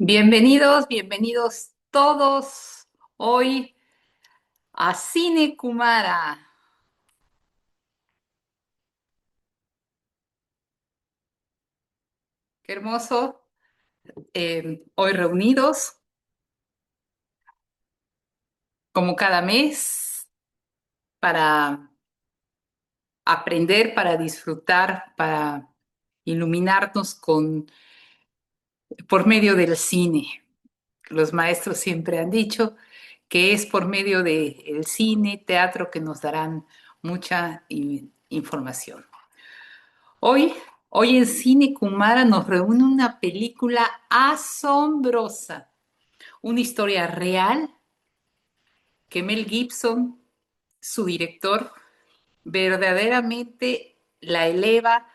Bienvenidos, bienvenidos todos hoy a Cine Kumara. Qué hermoso, hoy reunidos como cada mes para aprender, para disfrutar, para iluminarnos por medio del cine. Los maestros siempre han dicho que es por medio del cine, teatro, que nos darán mucha información. Hoy, hoy en Cine Kumara nos reúne una película asombrosa, una historia real que Mel Gibson, su director, verdaderamente la eleva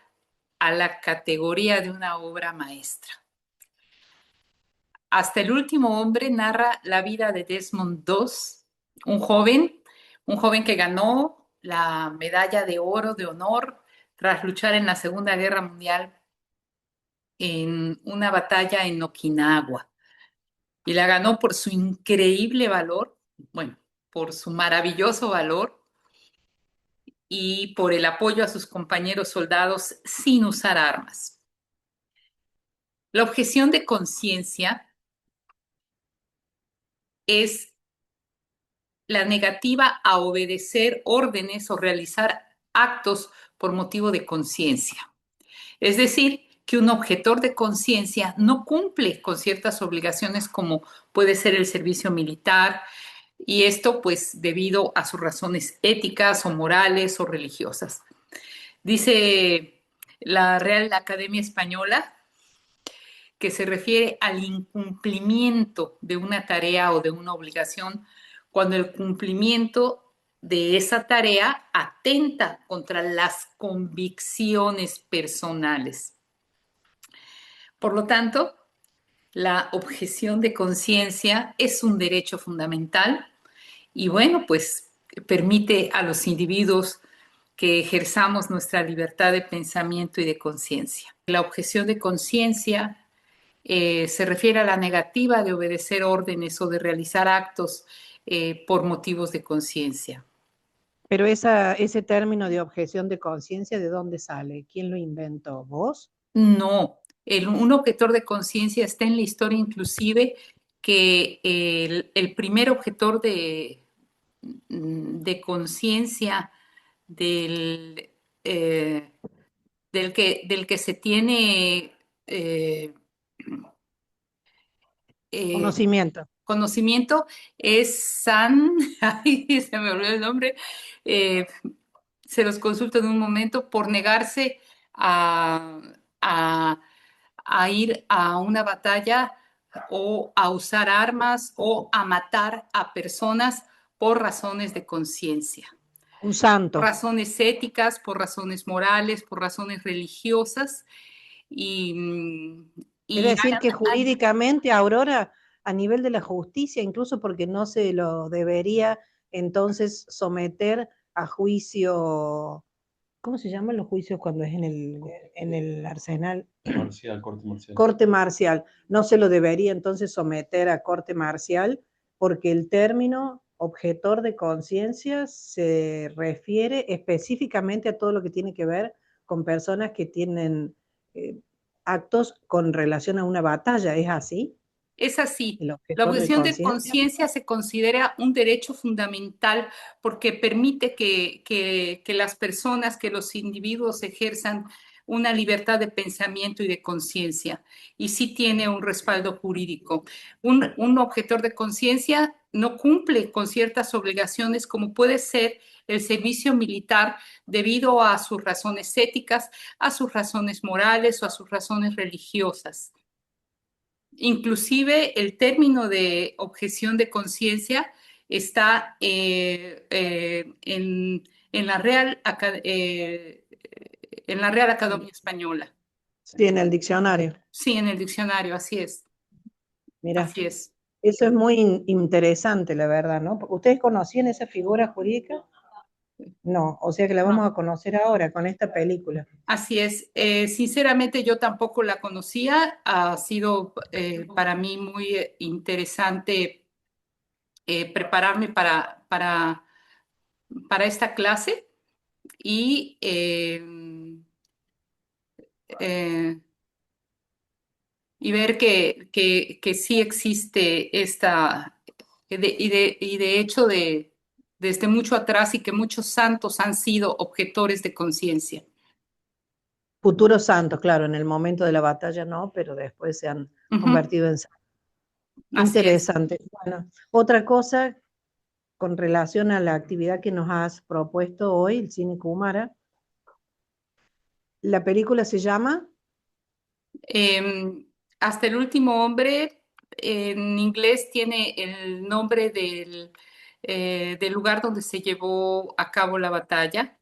a la categoría de una obra maestra. Hasta el último hombre narra la vida de Desmond Doss, un joven, un joven que ganó la medalla de oro de honor tras luchar en la Segunda Guerra Mundial en una batalla en Okinawa y la ganó por su increíble valor, bueno, por su maravilloso valor y por el apoyo a sus compañeros soldados sin usar armas. La objeción de conciencia es la negativa a obedecer órdenes o realizar actos por motivo de conciencia. Es decir, que un objetor de conciencia no cumple con ciertas obligaciones como puede ser el servicio militar, y esto pues debido a sus razones éticas o morales o religiosas. Dice la Real Academia Española que se refiere al incumplimiento de una tarea o de una obligación cuando el cumplimiento de esa tarea atenta contra las convicciones personales. Por lo tanto, la objeción de conciencia es un derecho fundamental y bueno, pues permite a los individuos que ejerzamos nuestra libertad de pensamiento y de conciencia. La objeción de conciencia se refiere a la negativa de obedecer órdenes o de realizar actos por motivos de conciencia. Pero ese término de objeción de conciencia, ¿de dónde sale? ¿Quién lo inventó? ¿Vos? No, un objetor de conciencia está en la historia inclusive que el primer objetor de conciencia del, eh, del que se tiene eh, Conocimiento. conocimiento es San, ay, se me olvidó el nombre, eh, se los consulto en un momento, por negarse a, a, a ir a una batalla o a usar armas o a matar a personas por razones de conciencia, Un santo. razones éticas, por razones morales, por razones religiosas. Y, Es y decir, que jurídicamente, Aurora, a nivel de la justicia, incluso porque no se lo debería entonces someter a juicio, ¿cómo se llaman los juicios cuando es en el arsenal? Marcial, corte marcial. Corte marcial. No se lo debería entonces someter a corte marcial porque el término objetor de conciencia se refiere específicamente a todo lo que tiene que ver con personas que tienen actos con relación a una batalla. ¿Es así? es así. El La objetor de objeción de conciencia. conciencia se considera un derecho fundamental porque permite que las personas, que los individuos ejerzan una libertad de pensamiento y de conciencia. Y sí tiene un respaldo jurídico. Un objetor de conciencia no cumple con ciertas obligaciones como puede ser el servicio militar debido a sus razones éticas, a sus razones morales o a sus razones religiosas. Inclusive el término de objeción de conciencia está en la en la Real Academia Española. Sí, en el diccionario. Sí, en el diccionario, así es. Mira, Así es. eso es muy interesante, la verdad, ¿no? ¿Ustedes conocían esa figura jurídica? No, o sea que la vamos No, a conocer ahora con esta película. así es. Sinceramente, yo tampoco la conocía. Ha sido para mí muy interesante prepararme para esta clase y, eh, y ver que sí existe esta, y de hecho desde mucho atrás y que muchos santos han sido objetores de conciencia. Futuros santos, claro, en el momento de la batalla no, pero después se han Ujú, convertido en santos. así es. Interesante. Bueno, otra cosa con relación a la actividad que nos has propuesto hoy, el cine Kumara, la película se llama, Eh, hasta el último hombre, en inglés tiene el nombre del lugar donde se llevó a cabo la batalla,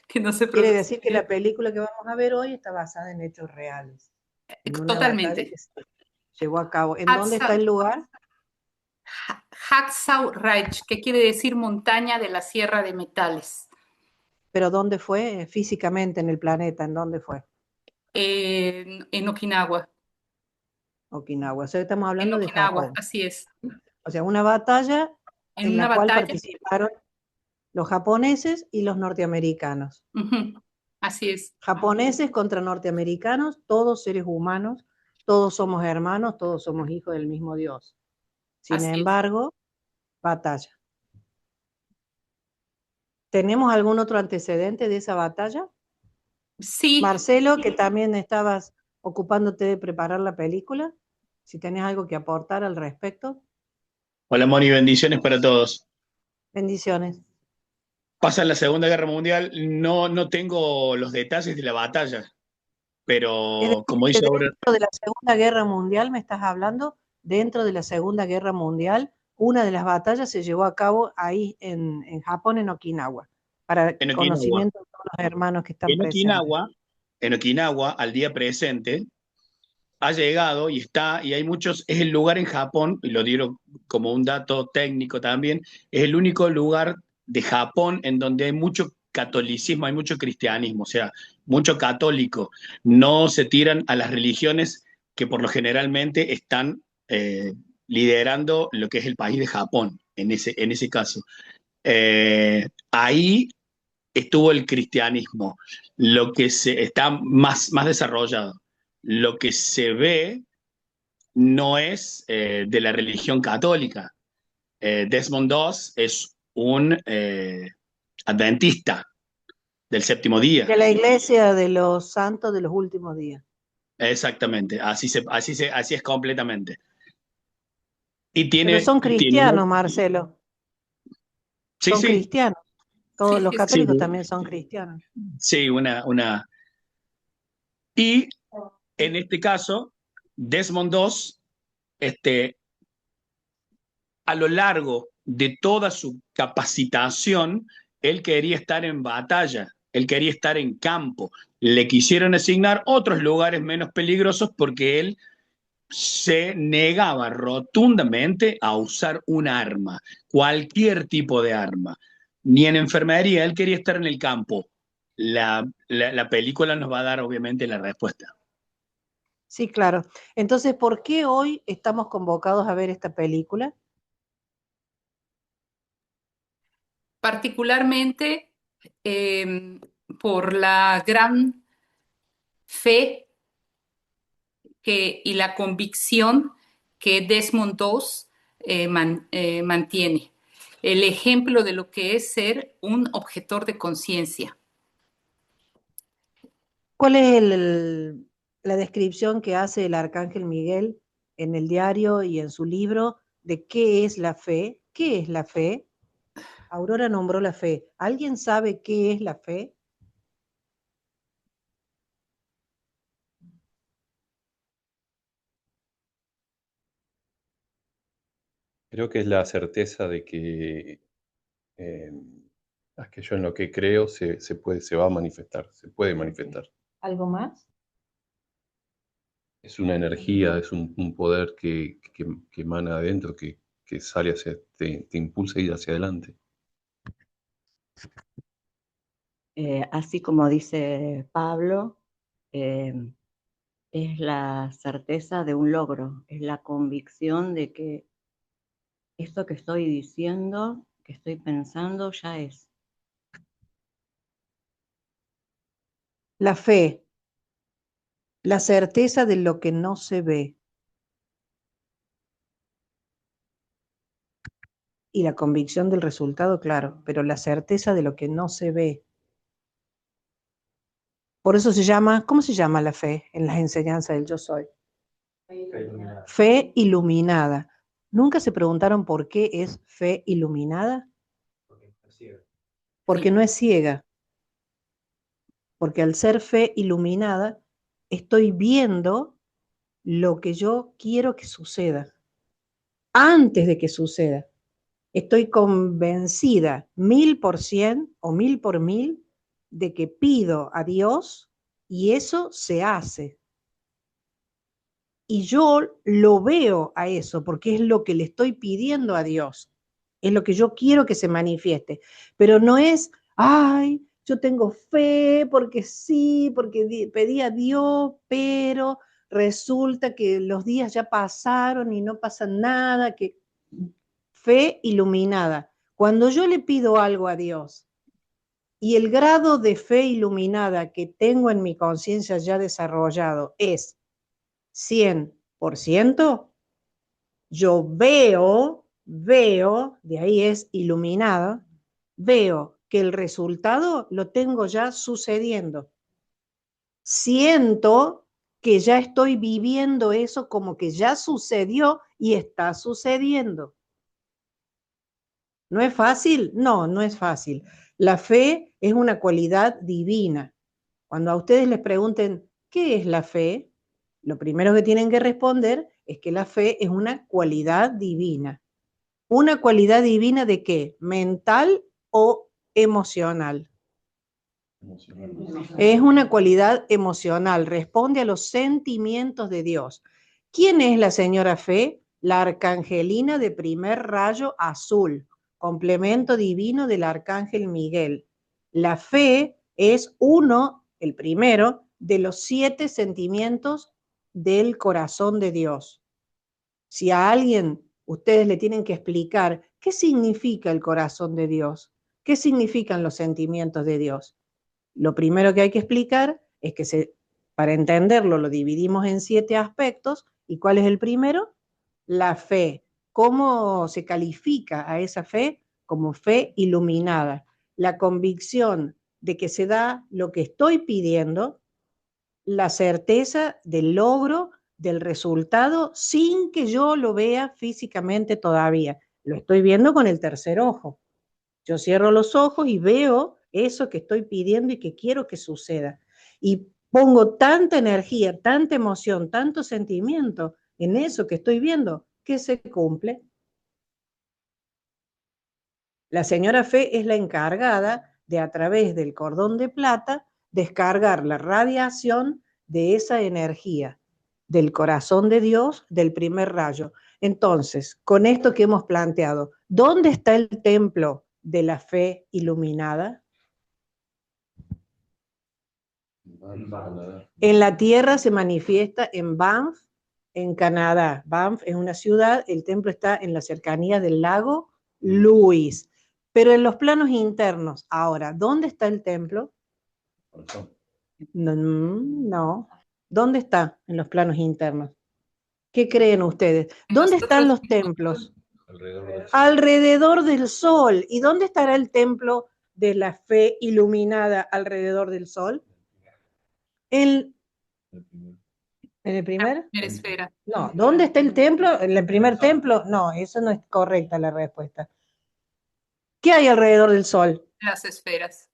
que no se quiere pronuncia decir que la bien. película que vamos a ver hoy está basada en hechos reales, en una batalla Totalmente. que se llevó a cabo. ¿En dónde está Hacksaw, el lugar? Hacksaw Ridge, que quiere decir montaña de la Sierra de Metales, Pero ¿dónde fue físicamente en el planeta? ¿En dónde fue? en Okinawa. Okinawa. O sea, estamos En hablando de Okinawa, Japón. así es. O sea, una batalla En en una la cual batalla, participaron los japoneses y los norteamericanos. ujú, así es, Japoneses contra norteamericanos, todos seres humanos, todos somos hermanos, todos somos hijos del mismo Dios. Sin así es. embargo, batalla. ¿Tenemos algún otro antecedente de esa batalla? Sí, Marcelo, que también estabas ocupándote de preparar la película, si tenés algo que aportar al respecto, Hola Moni, bendiciones para todos. bendiciones. Pasa la Segunda Guerra Mundial, no tengo los detalles de la batalla, Es pero decir, como que dice ahora, dentro de la Segunda Guerra Mundial, me estás hablando, dentro de la Segunda Guerra Mundial, una de las batallas se llevó a cabo ahí en Japón, en Okinawa, para en Okinawa, conocimiento de todos los hermanos que están en presentes. Okinawa, en Okinawa, al día presente, ha llegado y está, y hay muchos, es el lugar en Japón, y lo digo como un dato técnico también, es el único lugar de Japón en donde hay mucho catolicismo, hay mucho cristianismo, o sea, mucho católico. No se tiran a las religiones que por lo generalmente están liderando lo que es el país de Japón, en ese caso. Ahí estuvo el cristianismo, lo que se está más desarrollado. Lo que se ve no es de la religión católica. Desmond Doss es un adventista del séptimo día. De la Iglesia de los Santos de los Últimos Días. Exactamente, así es completamente. Y Pero son tiene cristianos, Marcelo, sí, son sí, cristianos. sí, Todos los sí, sí. sí, católicos también son cristianos. sí, Y en este caso, Desmond Doss, este, a lo largo de toda su capacitación, él quería estar en batalla, él quería estar en campo. Le quisieron asignar otros lugares menos peligrosos porque él se negaba rotundamente a usar un arma, cualquier tipo de arma, ni en enfermería, él quería estar en el campo. La película nos va a dar obviamente la respuesta. Sí, claro. Entonces, ¿por qué hoy estamos convocados a ver esta película? Particularmente eh, por la gran fe y la convicción que Desmond II mantiene. El ejemplo de lo que es ser un objetor de conciencia. ¿Cuál es la descripción que hace el arcángel Miguel en el diario y en su libro de qué es la fe? ¿Qué es la fe? Aurora nombró la fe. ¿Alguien sabe qué es la fe? Creo que es la certeza de que eh, aquello en lo que creo se va a manifestar, se puede manifestar. ¿Algo más? Es una energía, es un poder que emana adentro, que sale te impulsa a ir hacia adelante. Así como dice Pablo, eh, es la certeza de un logro, es la convicción de que esto que estoy diciendo, que estoy pensando, ya es. La fe, la certeza de lo que no se ve. Y la convicción del resultado, claro, pero la certeza de lo que no se ve. Por eso se llama, ¿cómo se llama la fe en las enseñanzas del yo soy? Fe iluminada. ¿Nunca se preguntaron por qué es fe iluminada? Porque no es ciega. Porque al ser fe iluminada, estoy viendo lo que yo quiero que suceda, antes de que suceda. Estoy convencida 1000% o 1000 por 1000 de que pido a Dios y eso se hace. Y yo lo veo a eso porque es lo que le estoy pidiendo a Dios. Es lo que yo quiero que se manifieste. Pero no es, ay, yo tengo fe porque sí, porque pedí a Dios, pero resulta que los días ya pasaron y no pasa nada, que fe iluminada. Cuando yo le pido algo a Dios y el grado de fe iluminada que tengo en mi conciencia ya desarrollado es 100%, yo veo, de ahí es iluminado, veo que el resultado lo tengo ya sucediendo. Siento que ya estoy viviendo eso como que ya sucedió y está sucediendo. ¿No es fácil? No, no es fácil. La fe es una cualidad divina. Cuando a ustedes les pregunten, ¿qué es la fe? Lo primero que tienen que responder es que la fe es una cualidad divina. ¿Una cualidad divina de qué? ¿Mental o emocional? Es una cualidad emocional, responde a los sentimientos de Dios. ¿Quién es la señora Fe? La arcangelina de primer rayo azul, complemento divino del arcángel Miguel. La fe es uno, el primero, de los 7 sentimientos del corazón de Dios. Si a alguien ustedes le tienen que explicar qué significa el corazón de Dios, qué significan los sentimientos de Dios, lo primero que hay que explicar es que para entenderlo lo dividimos en 7 aspectos. ¿Y cuál es el primero? La fe. ¿Cómo se califica a esa fe? Como fe iluminada. La convicción de que se da lo que estoy pidiendo, la certeza del logro, del resultado, sin que yo lo vea físicamente todavía. Lo estoy viendo con el tercer ojo. Yo cierro los ojos y veo eso que estoy pidiendo y que quiero que suceda. Y pongo tanta energía, tanta emoción, tanto sentimiento en eso que estoy viendo, que se cumple. La señora Fe es la encargada de, a través del cordón de plata, descargar la radiación de esa energía, del corazón de Dios, del primer rayo. Entonces, con esto que hemos planteado, ¿dónde está el templo de la fe iluminada? En la Tierra se manifiesta en Banff, en Canadá. Banff es una ciudad, el templo está en la cercanía del lago Louise. Pero en los planos internos, ahora, ¿dónde está el templo? No, no. ¿Dónde está en los planos internos? ¿Qué creen ustedes? ¿Dónde están los templos? Alrededor del sol. ¿Y dónde estará el templo de la fe iluminada alrededor del sol? ¿En el primer? La primera esfera. No, ¿dónde está el templo? ¿En el primer templo? No, eso no es correcta la respuesta. ¿Qué hay alrededor del sol? Las esferas.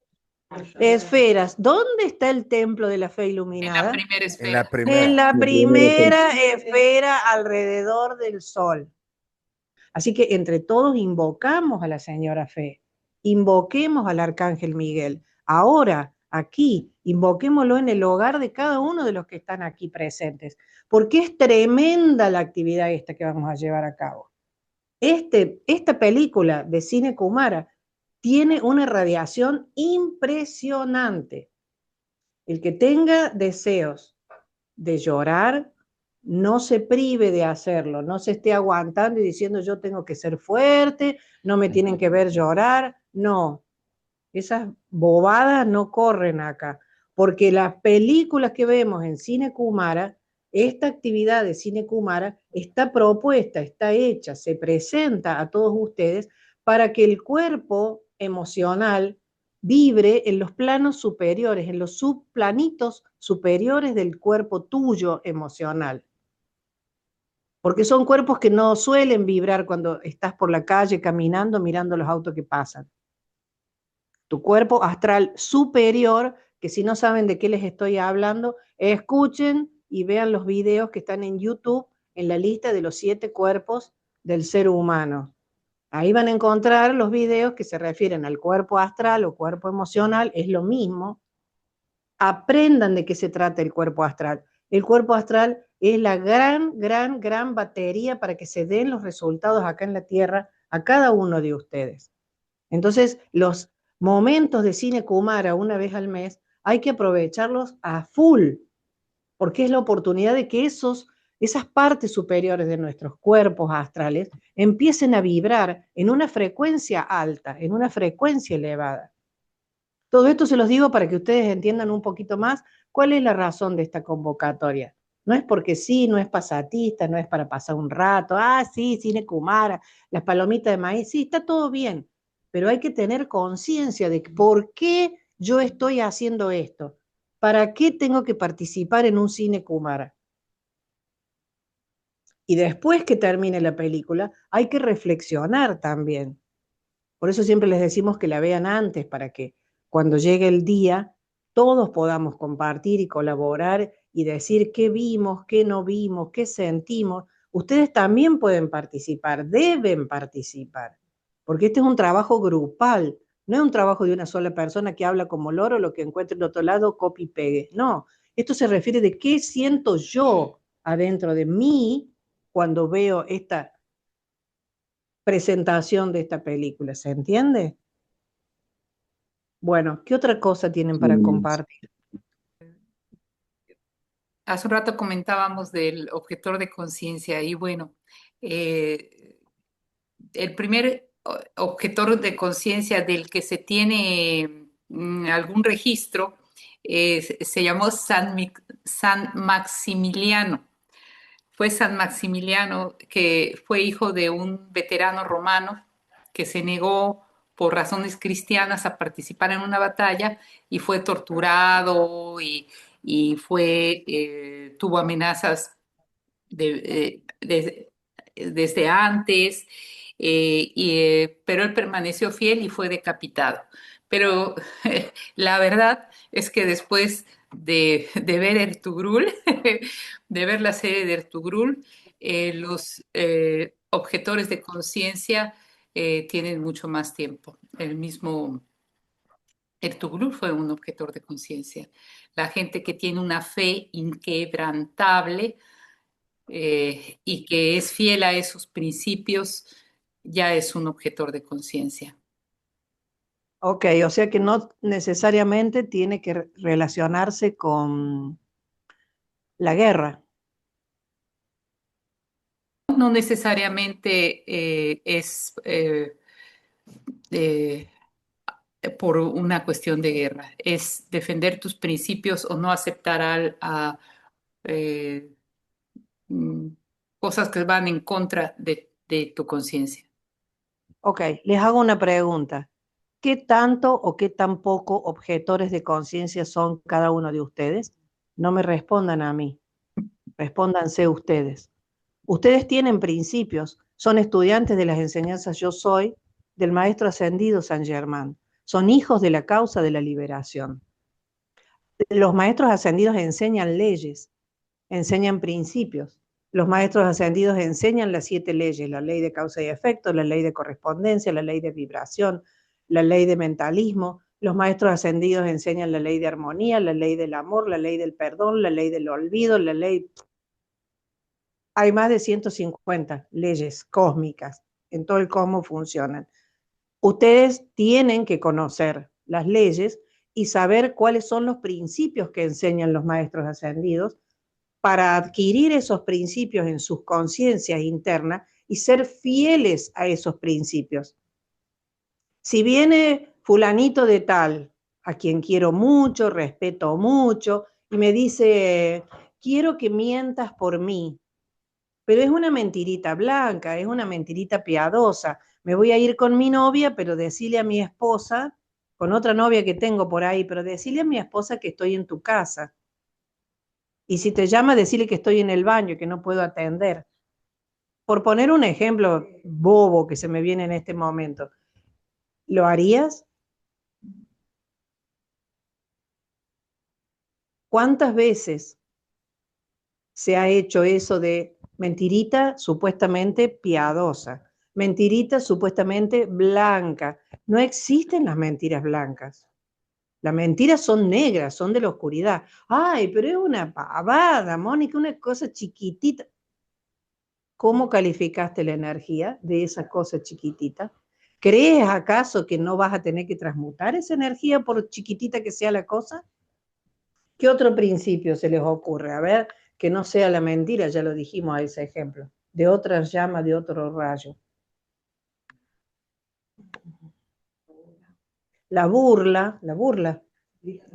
Esferas. ¿Dónde está el templo de la fe En iluminada? la primera En esfera. la primera. En la primera esfera alrededor del sol. Así que entre todos invocamos a la señora Fe, invoquemos al arcángel Miguel. Ahora, aquí, invoquémoslo en el hogar de cada uno de los que están aquí presentes, porque es tremenda la actividad esta que vamos a llevar a cabo. Esta película de Cine Kumara tiene una radiación impresionante. El que tenga deseos de llorar, no se prive de hacerlo, no se esté aguantando y diciendo yo tengo que ser fuerte, no me tienen que ver llorar. No, esas bobadas no corren acá, porque las películas que vemos en Cine Kumara, esta actividad de Cine Kumara está propuesta, está hecha, se presenta a todos ustedes para que el cuerpo emocional vibre en los planos superiores, en los subplanitos superiores del cuerpo tuyo emocional. Porque son cuerpos que no suelen vibrar cuando estás por la calle caminando, mirando los autos que pasan. Tu cuerpo astral superior, que si no saben de qué les estoy hablando, escuchen y vean los videos que están en YouTube en la lista de los 7 cuerpos del ser humano. Ahí van a encontrar los videos que se refieren al cuerpo astral o cuerpo emocional, es lo mismo. Aprendan de qué se trata el cuerpo astral. El cuerpo astral es la gran batería para que se den los resultados acá en la Tierra a cada uno de ustedes. Entonces, los momentos de Cine Kumara una vez al mes hay que aprovecharlos a full, porque es la oportunidad de que esas partes superiores de nuestros cuerpos astrales empiecen a vibrar en una frecuencia alta, en una frecuencia elevada. Todo esto se los digo para que ustedes entiendan un poquito más cuál es la razón de esta convocatoria. No es porque sí, no es pasatista, no es para pasar un rato, sí, Cine Kumara, las palomitas de maíz, sí, está todo bien, pero hay que tener conciencia de por qué yo estoy haciendo esto, para qué tengo que participar en un Cine Kumara. Y después que termine la película, hay que reflexionar también. Por eso siempre les decimos que la vean antes, para que cuando llegue el día todos podamos compartir y colaborar y decir qué vimos, qué no vimos, qué sentimos. Ustedes también pueden participar, deben participar, porque este es un trabajo grupal, no es un trabajo de una sola persona que habla como loro, lo que encuentre en otro lado, copy y pegue. No, esto se refiere de qué siento yo adentro de mí cuando veo esta presentación de esta película, ¿se entiende? Bueno, ¿qué otra cosa tienen para compartir? Hace un rato comentábamos del objetor de conciencia y bueno, el primer objetor de conciencia del que se tiene algún registro se llamó San Maximiliano. Fue San Maximiliano, que fue hijo de un veterano romano que se negó por razones cristianas a participar en una batalla y fue torturado y tuvo amenazas desde antes, pero él permaneció fiel y fue decapitado. Pero la verdad es que después de ver Ertugrul, de ver la serie de Ertugrul, los objetores de conciencia tienen mucho más tiempo. El mismo Ertugrul fue un objetor de conciencia. La gente que tiene una fe inquebrantable y que es fiel a esos principios, ya es un objetor de conciencia. Ok, o sea que no necesariamente tiene que relacionarse con la guerra. No necesariamente es eh, por una cuestión de guerra, es defender tus principios o no aceptar eh, mm, cosas que van en contra de tu conciencia. Ok, les hago una pregunta. ¿Qué tanto o qué tan poco objetores de conciencia son cada uno de ustedes? No me respondan a mí, respóndanse ustedes. Ustedes tienen principios, son estudiantes de las enseñanzas Yo Soy del Maestro Ascendido San Germán, son hijos de la causa de la liberación. Los maestros ascendidos enseñan leyes, enseñan principios. Los maestros ascendidos enseñan las 7 leyes, la ley de causa y efecto, la ley de correspondencia, la ley de vibración, la ley de mentalismo. Los maestros ascendidos enseñan la ley de armonía, la ley del amor, la ley del perdón, la ley del olvido, la ley... Hay más de 150 leyes cósmicas, en todo el cosmos funcionan. Ustedes tienen que conocer las leyes y saber cuáles son los principios que enseñan los maestros ascendidos para adquirir esos principios en sus conciencias internas y ser fieles a esos principios. Si viene fulanito de tal, a quien quiero mucho, respeto mucho, y me dice, quiero que mientas por mí, pero es una mentirita blanca, es una mentirita piadosa. Me voy a ir con mi novia, pero decirle a mi esposa, con otra novia que tengo por ahí, pero decirle a mi esposa que estoy en tu casa. Y si te llama, decirle que estoy en el baño, que no puedo atender. Por poner un ejemplo bobo que se me viene en este momento, ¿lo harías? ¿Cuántas veces se ha hecho eso de mentirita supuestamente piadosa, mentirita supuestamente blanca? No existen las mentiras blancas. Las mentiras son negras, son de la oscuridad. Ay, pero es una pavada, Mónica, una cosa chiquitita. ¿Cómo calificaste la energía de esa cosa chiquitita? ¿Crees acaso que no vas a tener que transmutar esa energía por chiquitita que sea la cosa? ¿Qué otro principio se les ocurre? A ver, que no sea la mentira, ya lo dijimos a ese ejemplo, de otra llama, de otro rayo. La burla, la burla,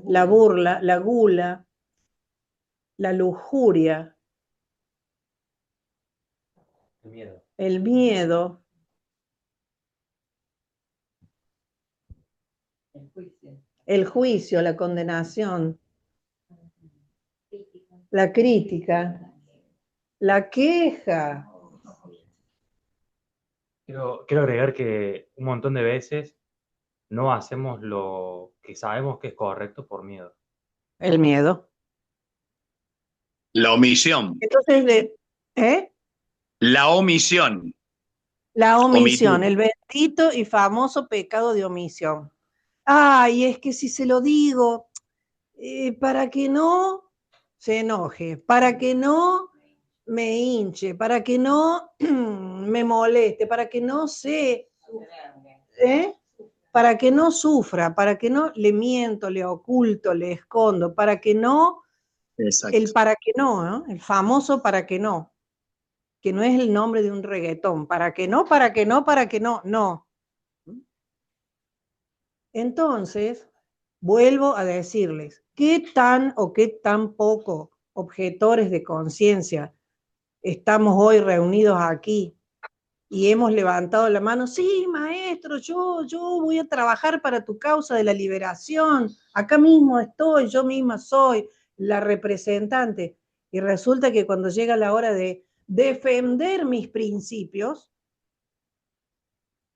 la burla, la gula, la lujuria, el miedo, el juicio, la condenación, la crítica, la queja. Quiero agregar que un montón de veces no hacemos lo que sabemos que es correcto por miedo. El miedo. La omisión. Entonces, La omisión. la omisión, Omitir. el bendito y famoso pecado de omisión. Ay, es que si se lo digo, para que no se enoje, para que no me hinche, para que no me moleste, para que no se... para que no sufra, para que no le miento, le oculto, le escondo, para que no, Exacto. el para que no, ¿no? El famoso para que no es el nombre de un reggaetón, para que no, para que no, para que no, no. Entonces, vuelvo a decirles, ¿qué tan o qué tan poco objetores de conciencia estamos hoy reunidos aquí y hemos levantado la mano? Sí, maestro, yo voy a trabajar para tu causa de la liberación, acá mismo estoy, yo misma soy la representante. Y resulta que cuando llega la hora de defender mis principios,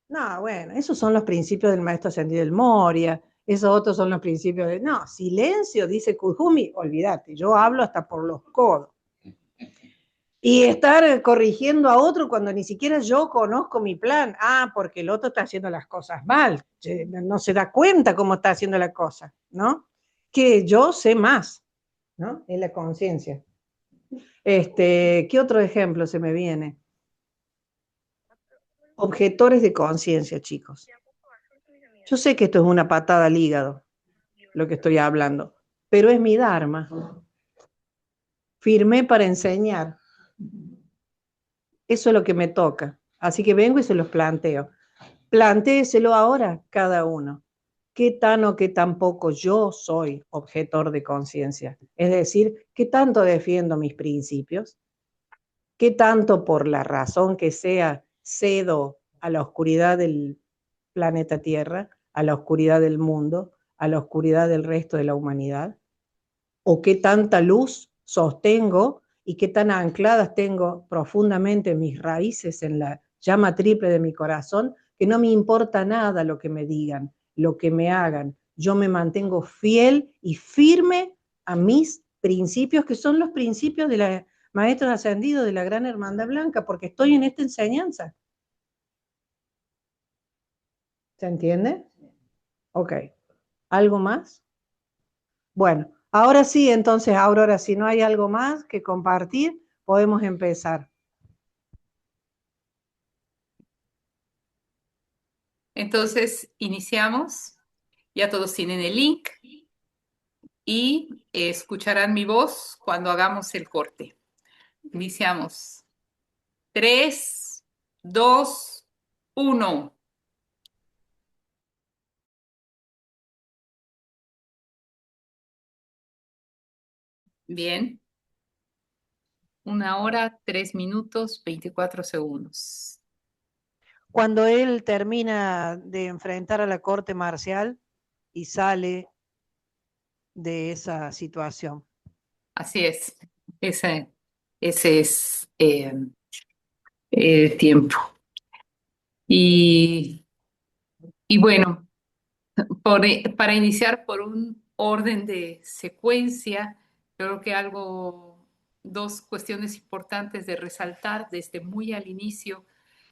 no, bueno, esos son los principios del maestro ascendido del Moria, esos otros son los principios de... No, silencio, dice Kujumi, olvídate, yo hablo hasta por los codos. Y estar corrigiendo a otro cuando ni siquiera yo conozco mi plan. Ah, porque el otro está haciendo las cosas mal. No se da cuenta cómo está haciendo la cosa, ¿no? Que yo sé más, ¿no? Es la conciencia. ¿Qué otro ejemplo se me viene? Objetores de conciencia, chicos. Yo sé que esto es una patada al hígado, lo que estoy hablando, pero es mi dharma. Firmé para enseñar. Eso es lo que me toca. Así que vengo y se los planteo. Plantéeselo ahora cada uno. ¿Qué tan o qué tan poco yo soy objetor de conciencia? Es decir, ¿qué tanto defiendo mis principios? ¿Qué tanto por la razón que sea cedo a la oscuridad del planeta Tierra, a la oscuridad del mundo, a la oscuridad del resto de la humanidad? ¿O qué tanta luz sostengo y qué tan ancladas tengo profundamente mis raíces en la llama triple de mi corazón, que no me importa nada lo que me digan, lo que me hagan? Yo me mantengo fiel y firme a mis principios, que son los principios de los maestros ascendidos de la Gran Hermandad Blanca, porque estoy en esta enseñanza. ¿Se entiende? Ok. ¿Algo más? Bueno, ahora sí, entonces, Aurora, si no hay algo más que compartir, podemos empezar. Entonces, iniciamos. Ya todos tienen el link y escucharán mi voz cuando hagamos el corte. Iniciamos. 3, 2, 1. Bien. 1 hora, 3 minutos, 24 segundos. Cuando él termina de enfrentar a la corte marcial y sale de esa situación. Así es. Ese es el tiempo. Y, y bueno, para iniciar por un orden de secuencia, creo que dos cuestiones importantes de resaltar desde muy al inicio,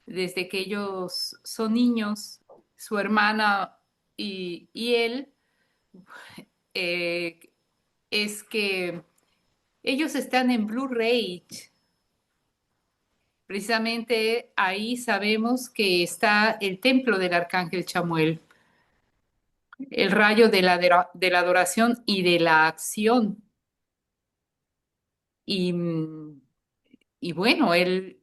desde que ellos son niños, su hermana y él, eh, es que ellos están en Blue Rage. Precisamente ahí sabemos que está el templo del arcángel Chamuel, el rayo de la adoración y de la acción. Y, y bueno, él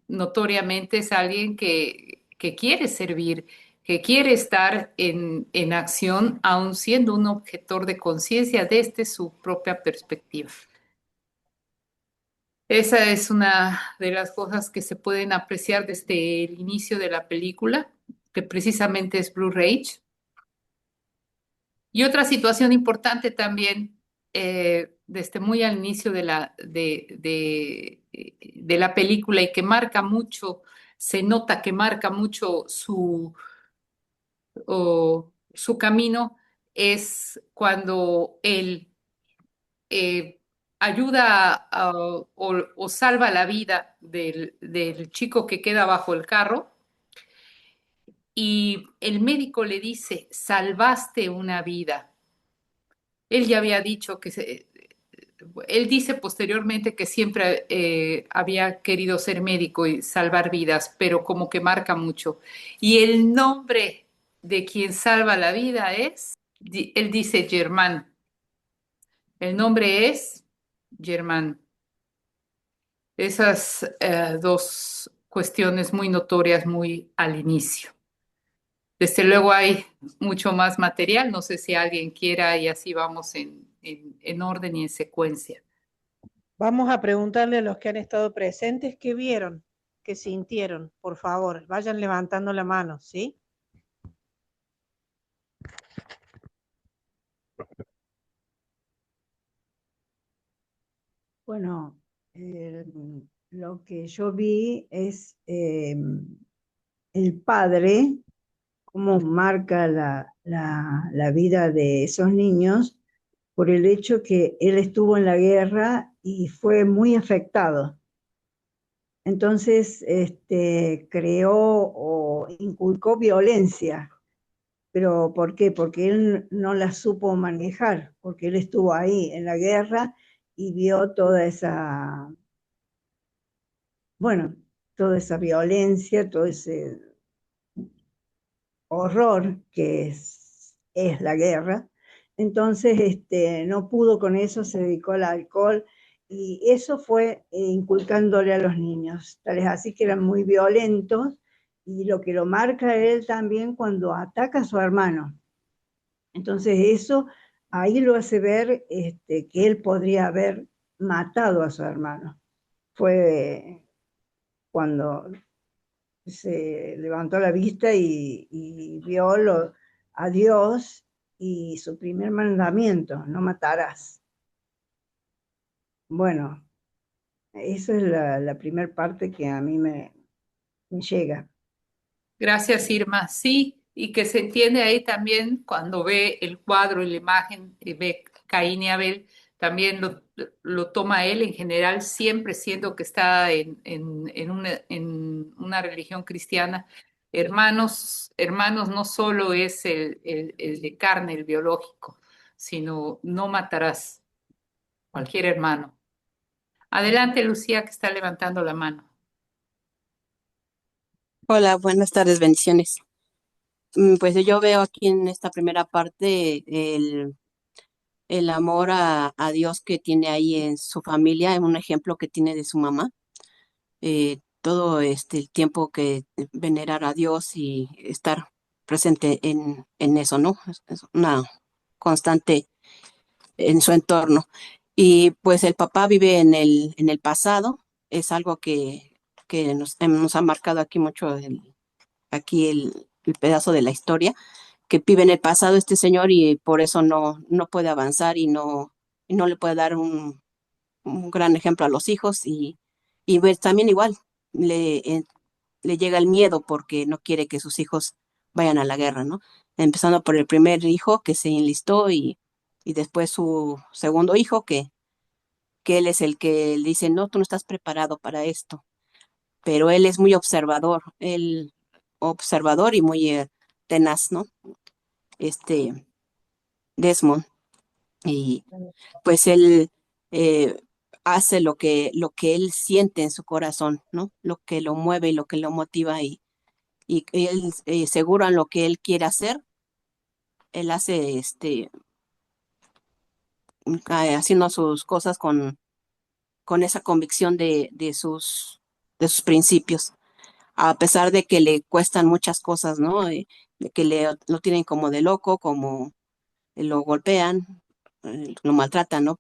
notoriamente es alguien que quiere servir, que quiere estar en acción, aun siendo un objetor de conciencia desde su propia perspectiva. Esa es una de las cosas que se pueden apreciar desde el inicio de la película, que precisamente es Blue Rage. Y otra situación importante también, desde muy al inicio de la película y que marca mucho, se nota que marca mucho su camino, es cuando él eh, ayuda o salva la vida del chico que queda bajo el carro y el médico le dice, salvaste una vida. Él ya había dicho él dice posteriormente que siempre había querido ser médico y salvar vidas, pero como que marca mucho. Y el nombre de quien salva la vida él dice Germán. El nombre es Germán. Esas dos cuestiones muy notorias muy al inicio. Desde luego hay mucho más material, no sé si alguien quiera y así vamos en orden y en secuencia. Vamos a preguntarle a los que han estado presentes qué vieron, qué sintieron. Por favor, vayan levantando la mano, ¿sí? Bueno, lo que yo vi es el padre, cómo marca la vida de esos niños por el hecho que él estuvo en la guerra y fue muy afectado. Entonces, creó o inculcó violencia. ¿Pero por qué? Porque él no la supo manejar, porque él estuvo ahí en la guerra y vio toda esa, bueno, toda esa violencia, todo ese horror que es la guerra. Entonces, no pudo con eso, se dedicó al alcohol y eso fue inculcándole a los niños. Tal es así que eran muy violentos y lo que lo marca él también cuando ataca a su hermano. Entonces eso ahí lo hace ver que él podría haber matado a su hermano. Fue cuando se levantó la vista y vio a Dios y su primer mandamiento, no matarás. Bueno, esa es la primera parte que a mí me llega. Gracias, Irma. Sí, y que se entiende ahí también cuando ve el cuadro y la imagen, y ve Caín y Abel, también lo toma él en general, siempre siendo que está en una religión cristiana. Hermanos, hermanos no solo es el de carne, el biológico, sino no matarás cualquier hermano. Adelante, Lucía, que está levantando la mano. Hola, buenas tardes, bendiciones. Pues yo veo aquí en esta primera parte el amor a Dios que tiene ahí en su familia, en un ejemplo que tiene de su mamá. Todo el tiempo que venerar a Dios y estar presente en eso, ¿no? Es una constante en su entorno. Y pues el papá vive en el pasado, es algo que nos ha marcado aquí mucho aquí el pedazo de la historia, que vive en el pasado este señor y por eso no puede avanzar y no le puede dar un gran ejemplo a los hijos y pues también igual le llega el miedo porque no quiere que sus hijos vayan a la guerra, ¿no? Empezando por el primer hijo que se enlistó y después su segundo hijo que él es el que le dice, no, tú no estás preparado para esto, pero él es muy observador y muy tenaz, ¿no? Este Desmond. Y pues él eh, hace lo que él siente en su corazón, ¿no? Lo que lo mueve y lo que lo motiva y él seguro en lo que él quiere hacer, él hace haciendo sus cosas con esa convicción de sus principios, a pesar de que le cuestan muchas cosas, ¿no? De que lo tienen como de loco, como lo golpean, lo maltratan, ¿no?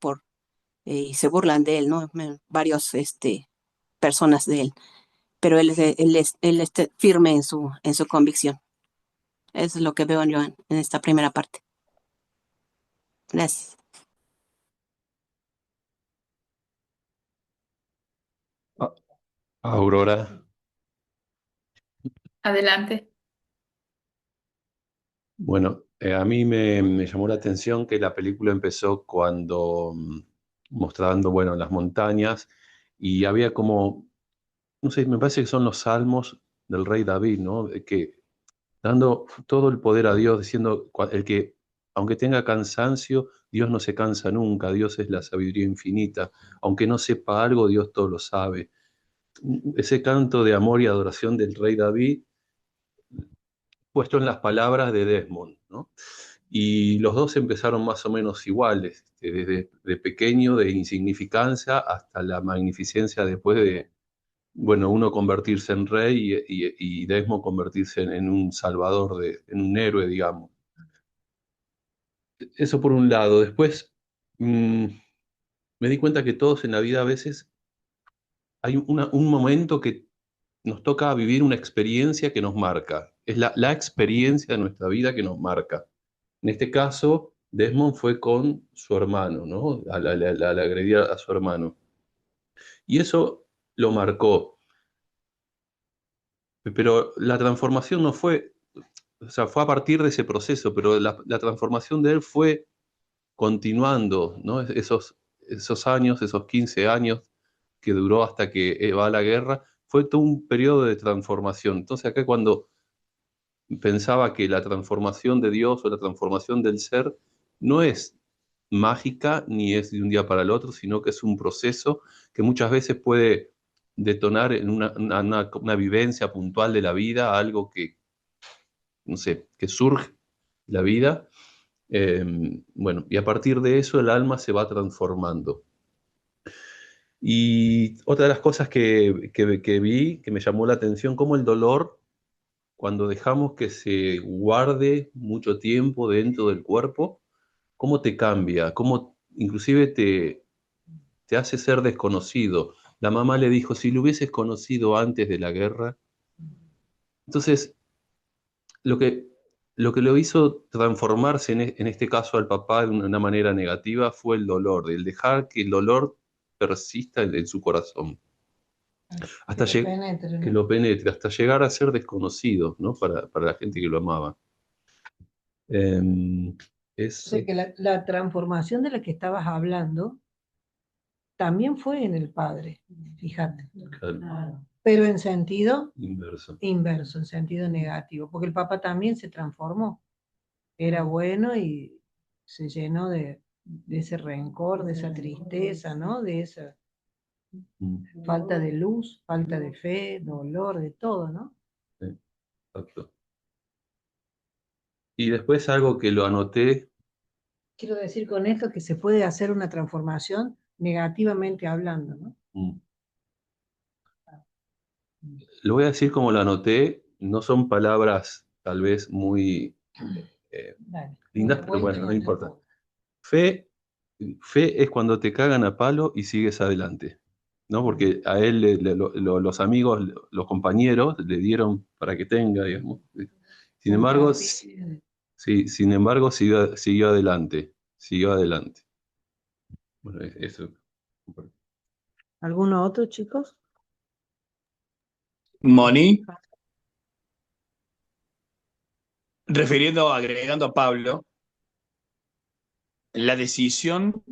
Y se burlan de él, ¿no? Varios personas de él, pero él está firme en su convicción. Eso es lo que veo yo en esta primera parte. Gracias. Aurora. Adelante. Bueno, a mí me llamó la atención que la película empezó cuando mostrando, bueno, las montañas y había como, no sé, me parece que son los salmos del rey David, ¿no? De que dando todo el poder a Dios, diciendo el que, aunque tenga cansancio, Dios no se cansa nunca, Dios es la sabiduría infinita, aunque no sepa algo, Dios todo lo sabe. Ese canto de amor y adoración del rey David puesto en las palabras de Desmond, ¿no? Y los dos empezaron más o menos iguales, desde de pequeño, de insignificancia, hasta la magnificencia después de, bueno, uno convertirse en rey y Desmond convertirse en un salvador, en un héroe, digamos. Eso por un lado. Después me di cuenta que todos en la vida a veces hay un momento que nos toca vivir una experiencia que nos marca. Es la experiencia de nuestra vida que nos marca. En este caso, Desmond fue con su hermano, ¿no? Al agredir a su hermano. Y eso lo marcó. Pero la transformación no fue, o sea, fue a partir de ese proceso, pero la transformación de él fue continuando, ¿no? Esos años, esos 15 años que duró hasta que va a la guerra, fue todo un periodo de transformación. Entonces acá cuando pensaba que la transformación de Dios o la transformación del ser no es mágica ni es de un día para el otro, sino que es un proceso que muchas veces puede detonar en una vivencia puntual de la vida, algo que, no sé, que surge la vida. Bueno, y a partir de eso el alma se va transformando. Y otra de las cosas que vi, que me llamó la atención, como el dolor, cuando dejamos que se guarde mucho tiempo dentro del cuerpo, cómo te cambia, cómo inclusive te hace ser desconocido. La mamá le dijo, si lo hubieses conocido antes de la guerra. Entonces, lo que, lo que lo hizo transformarse en este caso al papá de una manera negativa fue el dolor, el dejar que el dolor persista en su corazón, hasta que lo penetre, hasta llegar a ser desconocido, ¿no? Para la gente que lo amaba. O sea que la transformación de la que estabas hablando también fue en el padre, fíjate. Claro. Pero en sentido Inverso. inverso, en sentido negativo, porque el papá también se transformó. Era bueno y se llenó de ese rencor, de esa tristeza, ¿no? De esa falta de luz, falta de fe, dolor, de todo, ¿no? Sí, exacto. Y después algo que lo anoté, Quiero decir con esto que se puede hacer una transformación negativamente hablando, ¿no? lo voy a decir como lo anoté, no son palabras tal vez muy Dale. lindas, pero bueno, no Vuelto, importa. Fe, fe es cuando te cagan a palo y sigues adelante, ¿no? Porque a él los amigos, los compañeros le dieron para que tenga, digamos. Sin embargo, sí, sin embargo siguió adelante, siguió adelante. Bueno, eso. ¿Alguno otro, chicos? Moni, agregando a Pablo, la decisión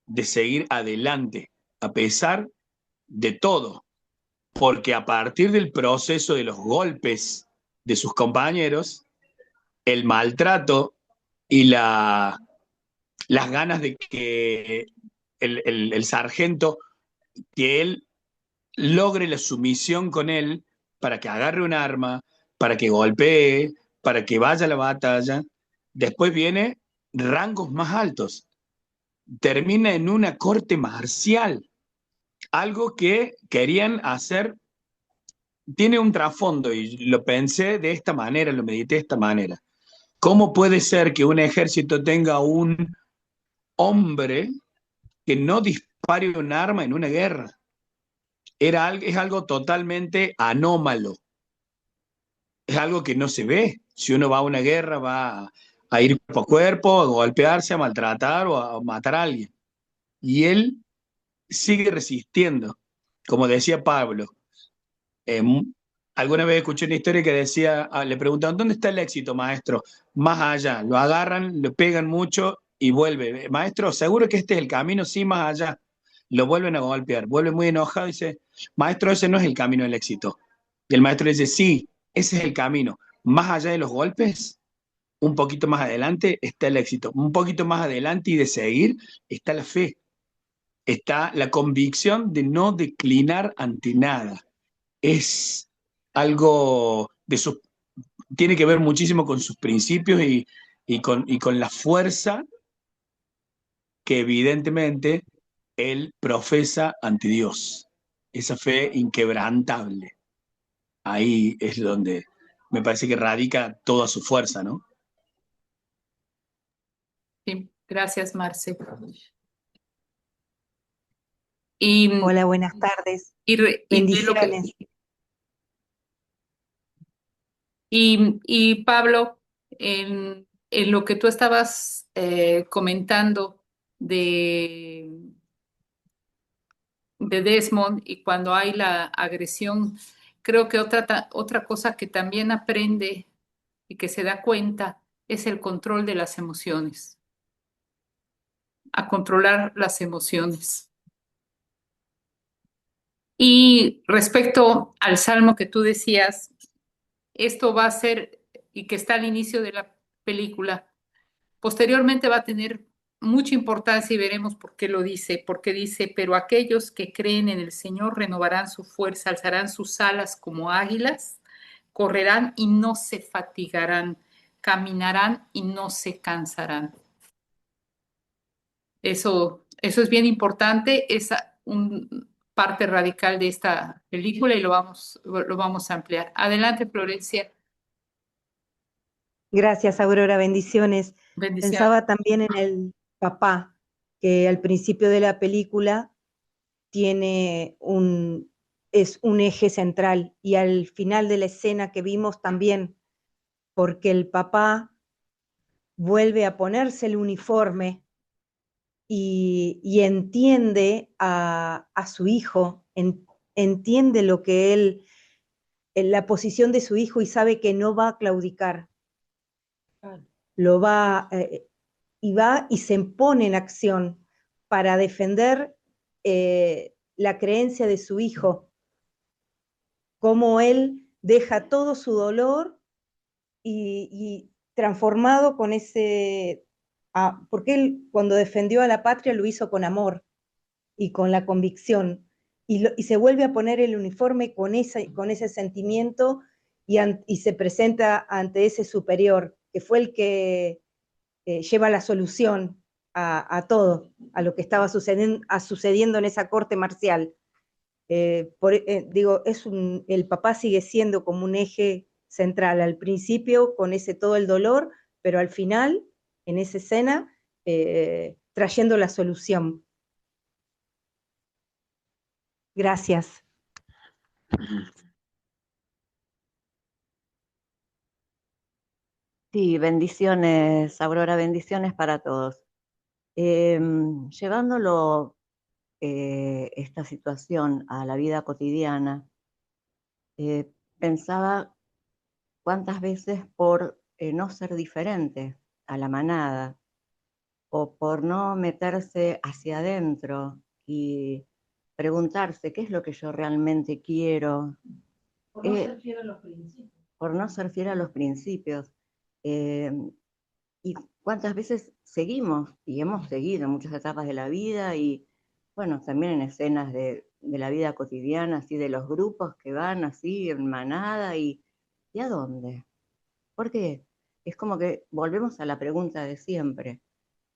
de seguir adelante, a pesar de todo, porque a partir del proceso de los golpes de sus compañeros, el maltrato y las ganas de que el sargento, que él logre la sumisión con él para que agarre un arma, para que golpee, para que vaya a la batalla, después viene rangos más altos, termina en una corte marcial, algo que querían hacer, tiene un trasfondo y lo pensé de esta manera, lo medité de esta manera. ¿Cómo puede ser que un ejército tenga un hombre que no dispare un arma en una guerra? Es algo totalmente anómalo, es algo que no se ve. Si uno va a una guerra, va a ir cuerpo a cuerpo, a golpearse, a maltratar o a matar a alguien. Y él sigue resistiendo. Como decía Pablo, eh, alguna vez escuché una historia que decía, le preguntaban, ¿dónde está el éxito, maestro? Más allá, lo agarran, lo pegan mucho y vuelve. Maestro, ¿seguro que este es el camino? Sí, más allá. Lo vuelven a golpear, vuelve muy enojado y dice, maestro, ese no es el camino del éxito. Y el maestro le dice, sí, ese es el camino. Más allá de los golpes, un poquito más adelante está el éxito. Un poquito más adelante y de seguir está la fe. Está la convicción de no declinar ante nada. Es algo de sus, tiene que ver muchísimo con sus principios y con la fuerza que evidentemente él profesa ante Dios. Esa fe inquebrantable. Ahí es donde me parece que radica toda su fuerza, ¿no? Sí, gracias, Marce. Y, Hola, buenas tardes. y de lo que, Bendiciones. y Pablo, en lo que tú estabas comentando de Desmond y cuando hay la agresión, creo que otra cosa que también aprende y que se da cuenta es el control de las emociones, a controlar las emociones. Y respecto al salmo que tú decías, esto va a ser, y que está al inicio de la película, posteriormente va a tener mucha importancia y veremos por qué lo dice, porque dice, pero aquellos que creen en el Señor renovarán su fuerza, alzarán sus alas como águilas, correrán y no se fatigarán, caminarán y no se cansarán. Eso es bien importante, es un parte radical de esta película y lo vamos a ampliar. Adelante, Florencia. Gracias, Aurora. Bendiciones. Bendiciones. Pensaba también en el papá, que al principio de la película es un eje central y al final de la escena que vimos también, porque el papá vuelve a ponerse el uniforme y entiende a su hijo, entiende lo que él, la posición de su hijo y sabe que no va a claudicar. Lo va, y va y se pone en acción para defender la creencia de su hijo, cómo él deja todo su dolor y transformado con ese, porque él cuando defendió a la patria lo hizo con amor y con la convicción, y se vuelve a poner el uniforme con ese sentimiento y se presenta ante ese superior, que fue el que lleva la solución a todo, a lo que estaba sucediendo en esa corte marcial. Digo, el papá sigue siendo como un eje central, al principio con todo el dolor, pero al final, en esa escena, trayendo la solución. Gracias. Sí, bendiciones, Aurora, bendiciones para todos. Llevándolo esta situación a la vida cotidiana, pensaba cuántas veces por no ser diferente a la manada o por no meterse hacia adentro y preguntarse qué es lo que yo realmente quiero. Por no ser fiel a los principios. Por no ser fiel a los principios. Y cuántas veces seguimos y hemos seguido en muchas etapas de la vida y bueno, también en escenas de la vida cotidiana, así de los grupos que van así en manada ¿y a dónde? ¿Por qué? Es como que volvemos a la pregunta de siempre.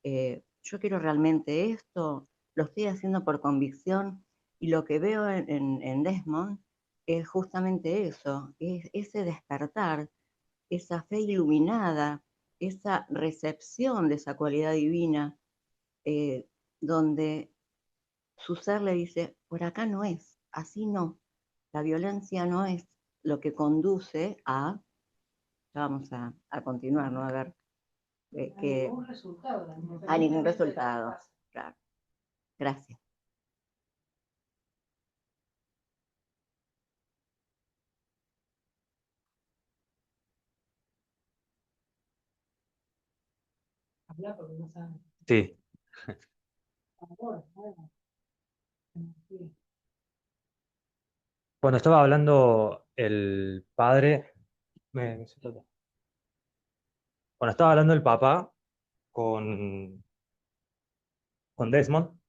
Yo quiero realmente esto, lo estoy haciendo por convicción y lo que veo en Desmond es justamente eso, es ese despertar, esa fe iluminada, esa recepción de esa cualidad divina, donde su ser le dice, por acá no es, así no, la violencia no es lo que conduce ya vamos a continuar, ¿no? A ver, Ningún resultado. a ningún resultado, claro. Gracias. Habla porque no saben. Sí. Cuando estaba hablando el padre, cuando estaba hablando el papá con, con Desmond,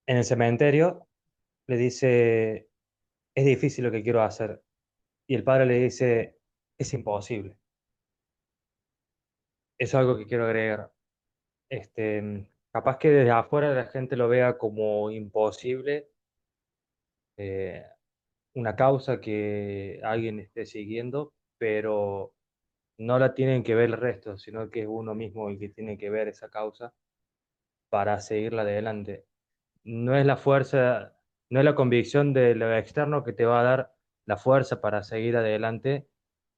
en el cementerio, le dice, es difícil lo que quiero hacer. Y el padre le dice, es imposible. Eso es algo que quiero agregar. Capaz que desde afuera la gente lo vea como imposible, eh, una causa que alguien esté siguiendo, pero no la tienen que ver el resto, sino que es uno mismo el que tiene que ver esa causa para seguirla adelante. No es la fuerza, no es la convicción de lo externo que te va a dar la fuerza para seguir adelante,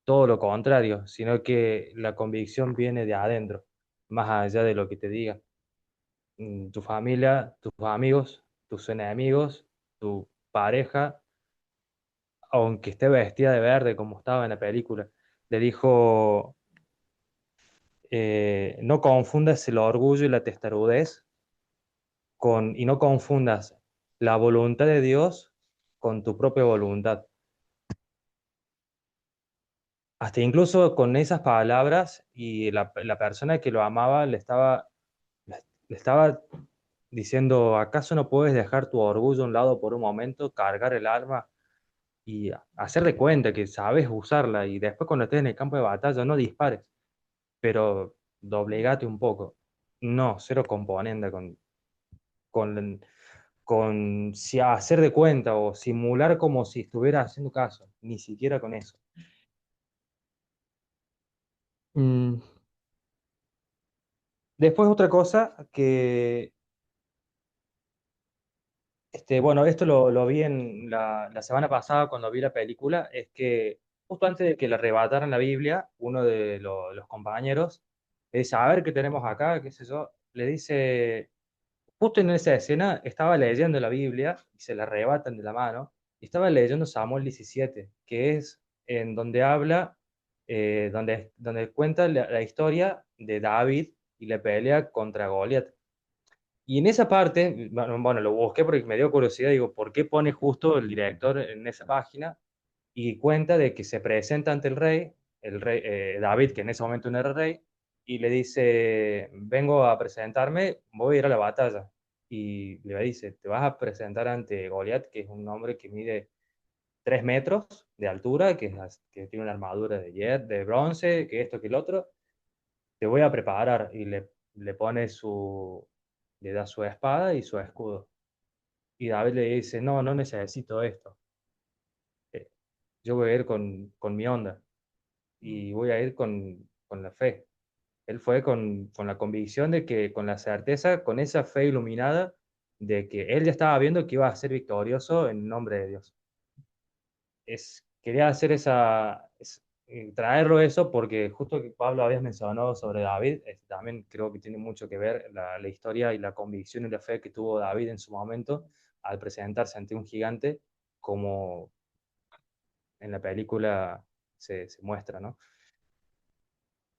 todo lo contrario, sino que la convicción viene de adentro, más allá de lo que te diga tu familia, tus amigos, tus enemigos, tu pareja, aunque esté vestida de verde como estaba en la película. Le dijo, no confundas el orgullo y la testarudez y no confundas la voluntad de Dios con tu propia voluntad. Hasta incluso con esas palabras y la persona que lo amaba le estaba diciendo, ¿acaso no puedes dejar tu orgullo a un lado por un momento, cargar el arma y hacer de cuenta que sabes usarla y después cuando estés en el campo de batalla no dispares, pero doblegate un poco? No, cero componente con, con si hacer de cuenta o simular como si estuviera haciendo caso, ni siquiera con eso. Mm. Después otra cosa que, bueno, esto lo vi en la semana pasada cuando vi la película, es que justo antes de que le arrebataran la Biblia, uno de los compañeros le dice, a ver qué tenemos acá, qué sé yo, le dice, justo en esa escena estaba leyendo la Biblia y se la arrebatan de la mano, y estaba leyendo Samuel 17, que es en donde habla, donde cuenta la historia de David y la pelea contra Goliat. Y en esa parte, bueno, lo busqué porque me dio curiosidad, digo, ¿por qué pone justo el director en esa página? Y cuenta de que se presenta ante el rey David, que en ese momento no era rey, y le dice, vengo a presentarme, voy a ir a la batalla. Y le dice, te vas a presentar ante Goliat, que es un hombre que mide 3 metros de altura, que tiene una armadura de bronce, que esto, que el otro. Te voy a preparar. Y le pone le da su espada y su escudo. Y David le dice, no, no necesito esto. Eh, Yo voy a ir con mi onda y voy a ir con la fe. Él fue con la convicción de que, con la certeza, con esa fe iluminada, de que él ya estaba viendo que iba a ser victorioso en nombre de Dios. Quería hacer traerlo eso porque justo que Pablo habías mencionado sobre David, también creo que tiene mucho que ver la historia y la convicción y la fe que tuvo David en su momento al presentarse ante un gigante, como en la película se muestra, ¿no?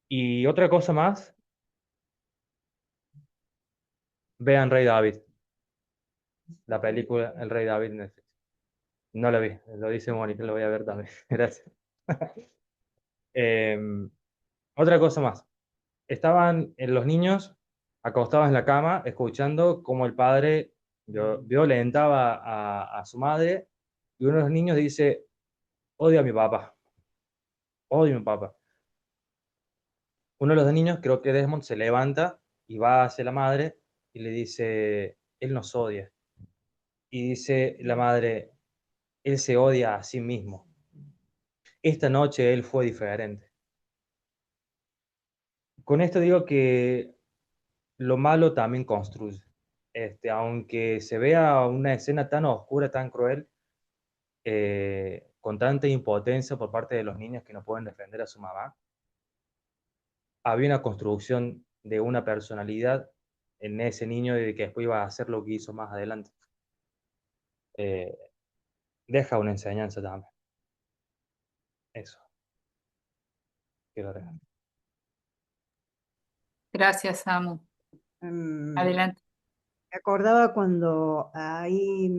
Y otra cosa más, vean Rey David, la película El Rey David en Netflix. No la vi, lo dice Mónica, lo voy a ver también. Gracias. Eh, Otra cosa más. Estaban los niños acostados en la cama escuchando cómo el padre violentaba a su madre y uno de los niños dice, odio a mi papá, odio a mi papá. Uno de los niños, creo que Desmond, se levanta y va hacia la madre y le dice, él nos odia. Y dice la madre, él se odia a sí mismo. Esta noche él fue diferente. Con esto digo que lo malo también construye. Aunque se vea una escena tan oscura, tan cruel, con tanta impotencia por parte de los niños que no pueden defender a su mamá, había una construcción de una personalidad en ese niño y de que después iba a hacer lo que hizo más adelante. Eh, Deja una enseñanza también. Eso, quiero dejar. Gracias, Samu. Adelante. Me acordaba cuando ahí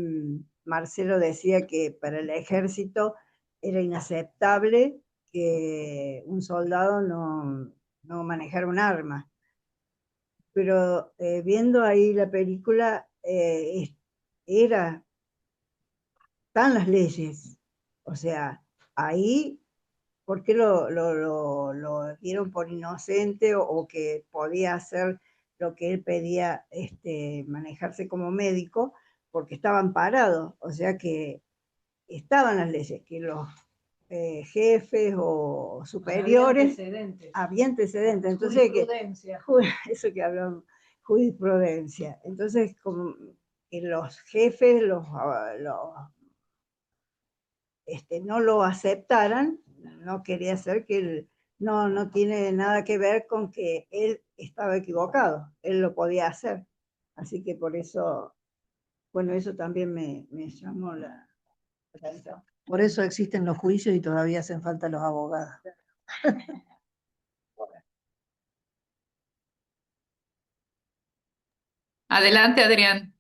Marcelo decía que para el ejército era inaceptable que un soldado no manejara un arma. Pero viendo ahí la película, están las leyes. O sea, ahí, ¿por qué lo dieron por inocente o que podía hacer lo que él pedía, manejarse como médico? Porque estaban parados. O sea que estaban las leyes, que los jefes o superiores había antecedentes. Entonces, jurisprudencia. Eso que hablamos, jurisprudencia. Entonces, como que los jefes no lo aceptaran, no quería decir que él no tiene nada que ver con que él estaba equivocado, él lo podía hacer. Así que por eso, bueno, eso también me llamó la atención. Por eso existen los juicios y todavía hacen falta los abogados. Adelante, Adrián.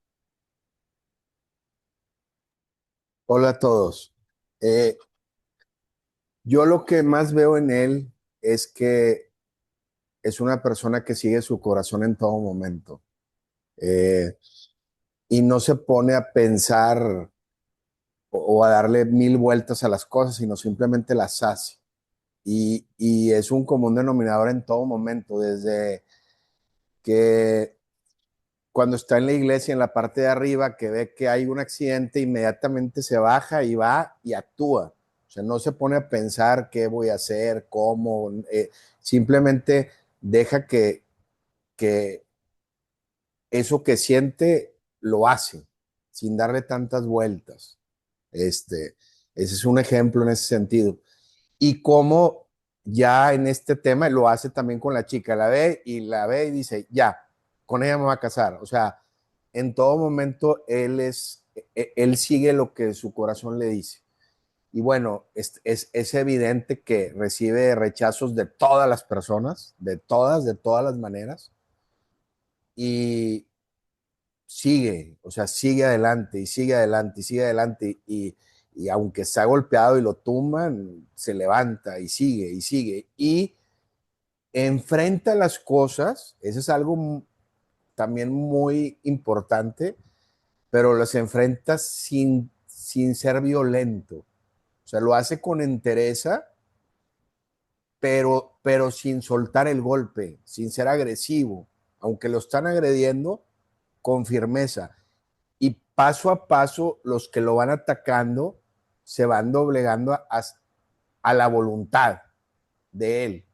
Hola a todos. Yo lo que más veo en él es que es una persona que sigue su corazón en todo momento y no se pone a pensar o a darle mil vueltas a las cosas, sino simplemente las hace. Y es un común denominador en todo momento, desde que cuando está en la iglesia, en la parte de arriba, que ve que hay un accidente, inmediatamente se baja y va y actúa. O sea, no se pone a pensar qué voy a hacer, cómo, simplemente deja que eso que siente lo hace, sin darle tantas vueltas. Ese es un ejemplo en ese sentido. Y cómo ya en este tema lo hace también con la chica, la ve y dice, ya, con ella me voy a casar. O sea, en todo momento él sigue lo que su corazón le dice. Y bueno, es evidente que recibe rechazos de todas las personas, de todas las maneras. Y sigue, o sea, sigue adelante y sigue adelante y sigue adelante. Y aunque está golpeado y lo tumban, se levanta y sigue y sigue. Y enfrenta las cosas, eso es algo también muy importante, pero las enfrenta sin ser violento. O sea, lo hace con entereza, pero sin soltar el golpe, sin ser agresivo, aunque lo están agrediendo, con firmeza. Y paso a paso, los que lo van atacando se van doblegando a la voluntad de él.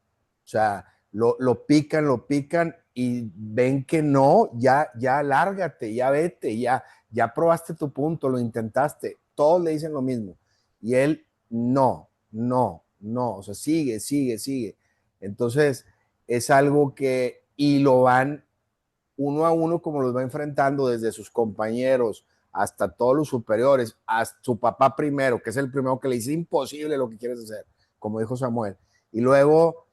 O sea, lo pican y ven que no, ya lárgate, ya vete, ya probaste tu punto, lo intentaste. Todos le dicen lo mismo. Y él, no, o sea, sigue. Entonces, es algo que, y lo van uno a uno como los va enfrentando desde sus compañeros hasta todos los superiores, hasta su papá primero, que es el primero que le dice imposible lo que quieres hacer, como dijo Samuel. Y luego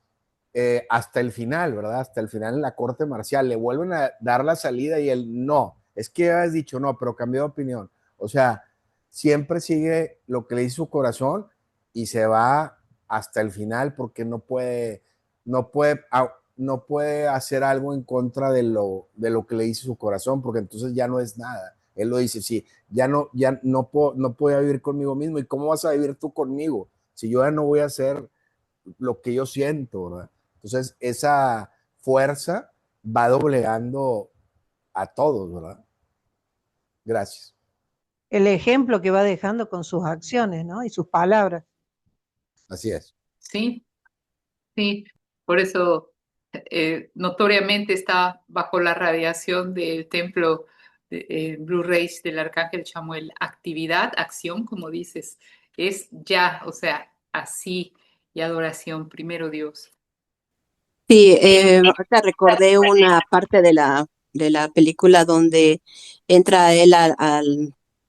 hasta el final, ¿verdad? Hasta el final en la corte marcial, le vuelven a dar la salida y él no, es que has dicho no, pero cambió de opinión. O sea, siempre sigue lo que le dice su corazón y se va hasta el final porque no puede hacer algo en contra de lo que le dice su corazón, porque entonces ya no es nada. Él lo dice, sí, ya no puedo vivir conmigo mismo. ¿Y cómo vas a vivir tú conmigo? Si yo ya no voy a hacer lo que yo siento, ¿verdad? Entonces, esa fuerza va doblegando a todos, ¿verdad? Gracias. El ejemplo que va dejando con sus acciones, ¿no? Y sus palabras. Así es. Sí, sí. Por eso notoriamente está bajo la radiación del templo Blue Rays del Arcángel Chamuel. Actividad, acción, como dices, es ya, o sea, así y adoración, primero Dios. Sí, ahorita recordé una parte de la película donde entra él a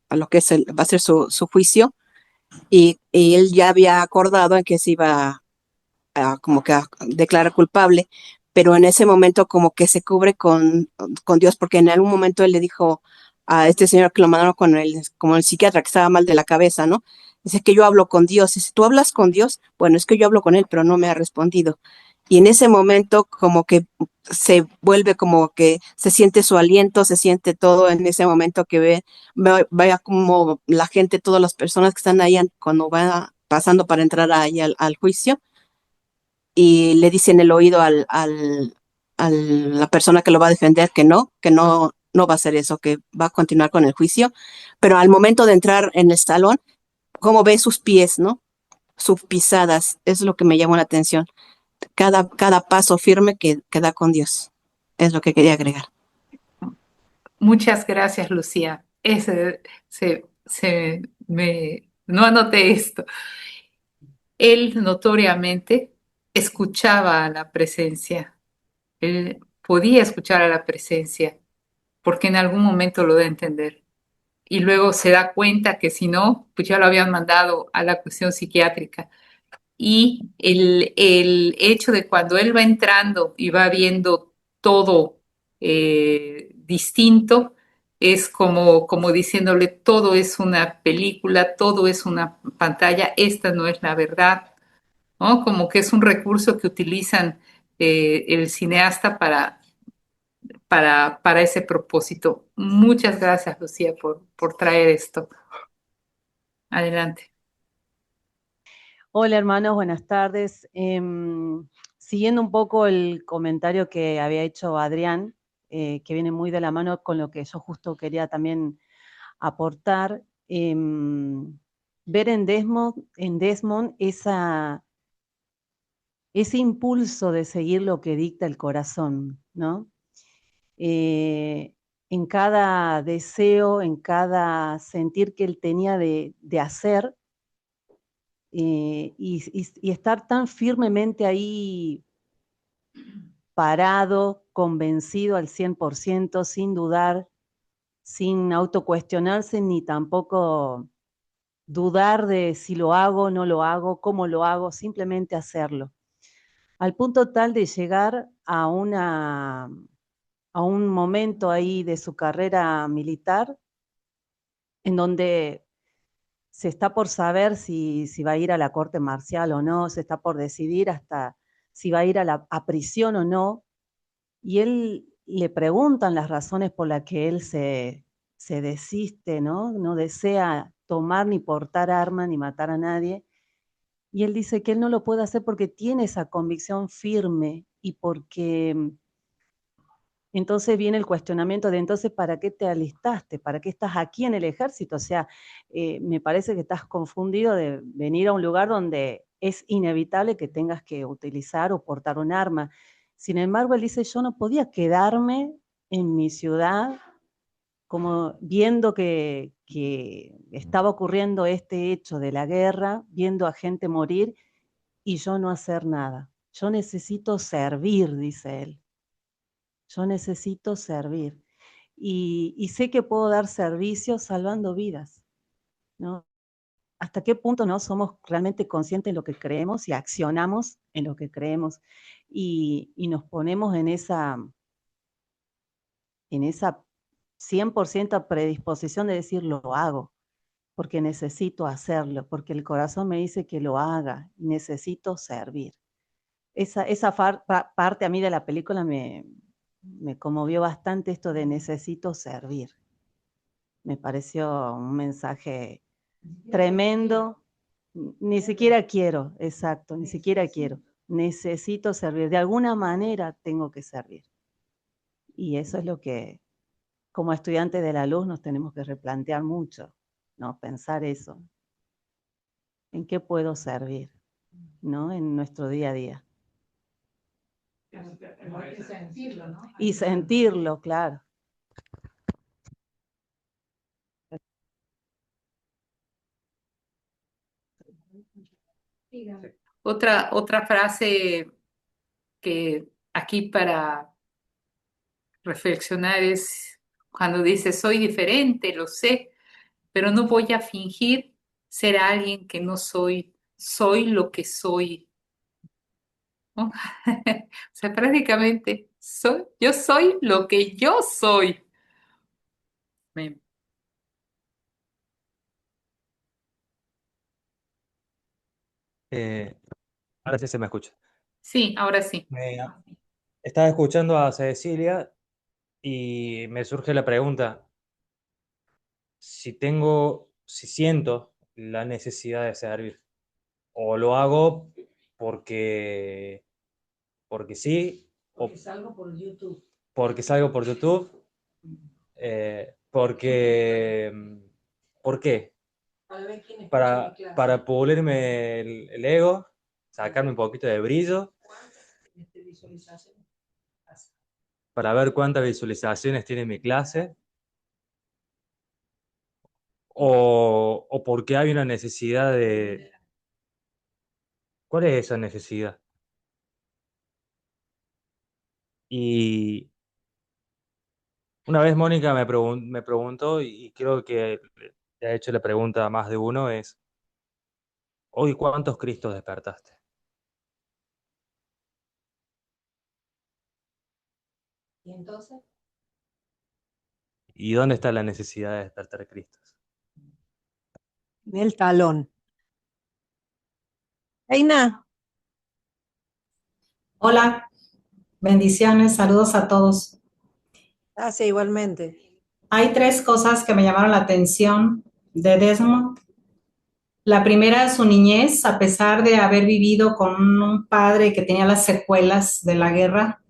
lo que es va a ser su juicio y él ya había acordado en que se iba como que a declarar culpable, pero en ese momento como que se cubre con Dios, porque en algún momento él le dijo a este señor que lo mandaron como el psiquiatra que estaba mal de la cabeza, ¿no? Dice que yo hablo con Dios. Dice, ¿tú hablas con Dios? Bueno, es que yo hablo con él, pero no me ha respondido. Y en ese momento como que se vuelve como que se siente su aliento, se siente todo en ese momento que vea como la gente, todas las personas que están ahí cuando va pasando para entrar ahí al juicio y le dice en el oído a la persona que lo va a defender no va a hacer eso, que va a continuar con el juicio, pero al momento de entrar en el salón, cómo ve sus pies, ¿no? Sus pisadas, es lo que me llamó la atención. Cada paso firme que da con Dios, es lo que quería agregar. Muchas gracias, Lucía. No anoté esto. Él notoriamente escuchaba a la presencia. Él podía escuchar a la presencia porque en algún momento lo da a entender. Y luego se da cuenta que si no, pues ya lo habían mandado a la cuestión psiquiátrica. Y el hecho de cuando él va entrando y va viendo todo distinto, es como diciéndole, todo es una película, todo es una pantalla, esta no es la verdad, ¿no? Como que es un recurso que utilizan el cineasta para ese propósito. Muchas gracias, Lucía, por traer esto. Adelante. Hola hermanos, buenas tardes. Siguiendo un poco el comentario que había hecho Adrián, que viene muy de la mano con lo que yo justo quería también aportar, ver en Desmond ese impulso de seguir lo que dicta el corazón, ¿no? En cada deseo, en cada sentir que él tenía de hacer, y estar tan firmemente ahí parado, convencido al 100%, sin dudar, sin autocuestionarse, ni tampoco dudar de si lo hago, no lo hago, cómo lo hago, simplemente hacerlo. Al punto tal de llegar a un momento ahí de su carrera militar en donde se está por saber si va a ir a la corte marcial o no, se está por decidir hasta si va a ir a prisión o no, y él le preguntan las razones por las que él se desiste, ¿no? No desea tomar ni portar arma ni matar a nadie. Y él dice que él no lo puede hacer porque tiene esa convicción firme y porque entonces viene el cuestionamiento de entonces ¿para qué te alistaste? ¿Para qué estás aquí en el ejército? O sea, me parece que estás confundido de venir a un lugar donde es inevitable que tengas que utilizar o portar un arma. Sin embargo, él dice, yo no podía quedarme en mi ciudad como viendo que estaba ocurriendo este hecho de la guerra, viendo a gente morir y yo no hacer nada. Yo necesito servir, dice él. Yo necesito servir. Y sé que puedo dar servicio salvando vidas, ¿no? ¿Hasta qué punto no somos realmente conscientes de lo que creemos y accionamos en lo que creemos? Y nos ponemos en esa 100% predisposición de decir, lo hago, porque necesito hacerlo, porque el corazón me dice que lo haga, necesito servir. Esa parte a mí de la película me conmovió bastante, esto de necesito servir. Me pareció un mensaje tremendo. Ni siquiera quiero, exacto, ni siquiera quiero. Necesito servir, de alguna manera tengo que servir. Y eso es lo que, como estudiantes de la luz, nos tenemos que replantear mucho, ¿no? Pensar eso. ¿En qué puedo servir? ¿No? En nuestro día a día. Y sentirlo, ¿no? Y sentirlo, claro. Otra frase que aquí para reflexionar es cuando dice, soy diferente, lo sé, pero no voy a fingir ser alguien que no soy, soy lo que soy, ¿no? O sea, prácticamente yo soy lo que yo soy. Me- Ahora sí se me escucha. Sí, ahora sí. Estaba escuchando a Cecilia y me surge la pregunta, si siento la necesidad de servir, o lo hago porque sí, o salgo por YouTube. porque salgo por YouTube, porque, ¿por qué? Para ver quién escucha mi clase. Para pulirme el ego, sacarme un poquito de brillo, Visualización. para ver cuántas visualizaciones tiene mi clase, o porque hay una necesidad de... ¿Cuál es esa necesidad? Y una vez Mónica me preguntó, y creo que le ha hecho la pregunta a más de uno, es, ¿hoy cuántos Cristos despertaste? ¿Y entonces? ¿Y dónde está la necesidad de despertar Cristos? En el talón. Reina. Hola, bendiciones, saludos a todos. Gracias, igualmente. Hay tres cosas que me llamaron la atención de Desmond. La primera es su niñez, a pesar de haber vivido con un padre que tenía las secuelas de la guerra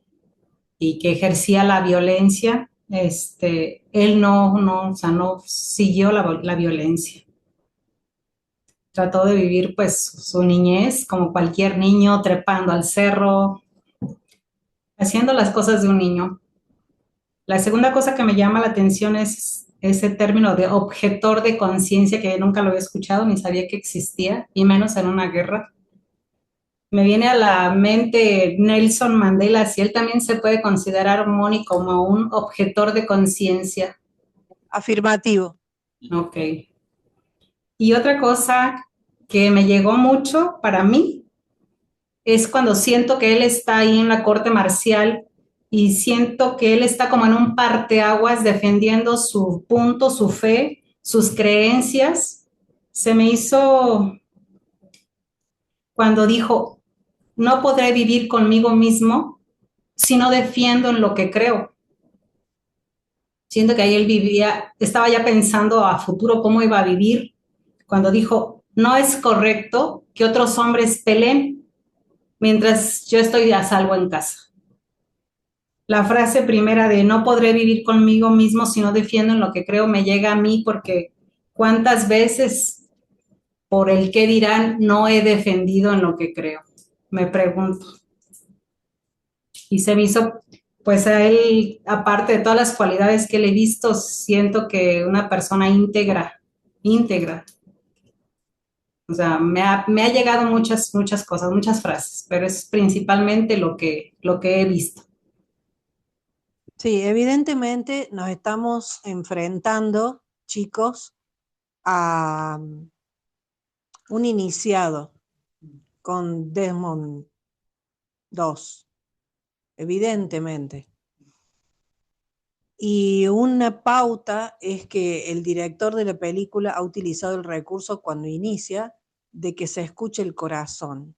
y que ejercía la violencia, él o sea, no siguió la violencia. Trató de vivir pues su niñez como cualquier niño, trepando al cerro, haciendo las cosas de un niño. La segunda cosa que me llama la atención es ese término de objetor de conciencia, que nunca lo había escuchado ni sabía que existía, y menos en una guerra. Me viene a la mente Nelson Mandela, si él también se puede considerar, Moni, como un objetor de conciencia. Afirmativo. Ok. Y otra cosa que me llegó mucho para mí es cuando siento que él está ahí en la corte marcial y siento que él está como en un parteaguas defendiendo su punto, su fe, sus creencias. Se me hizo cuando dijo, no podré vivir conmigo mismo si no defiendo en lo que creo. Siento que ahí él estaba ya pensando a futuro cómo iba a vivir cuando dijo, no es correcto que otros hombres peleen mientras yo estoy a salvo en casa. La frase primera de no podré vivir conmigo mismo si no defiendo en lo que creo me llega a mí porque cuántas veces por el qué dirán no he defendido en lo que creo, me pregunto. Y se me hizo, pues a él, aparte de todas las cualidades que le he visto, siento que una persona íntegra. O sea, me ha llegado muchas cosas, muchas frases, pero es principalmente lo que he visto. Sí, evidentemente nos estamos enfrentando, chicos, a un iniciado con Desmond 2, evidentemente. Y una pauta es que el director de la película ha utilizado el recurso cuando inicia de que se escuche el corazón.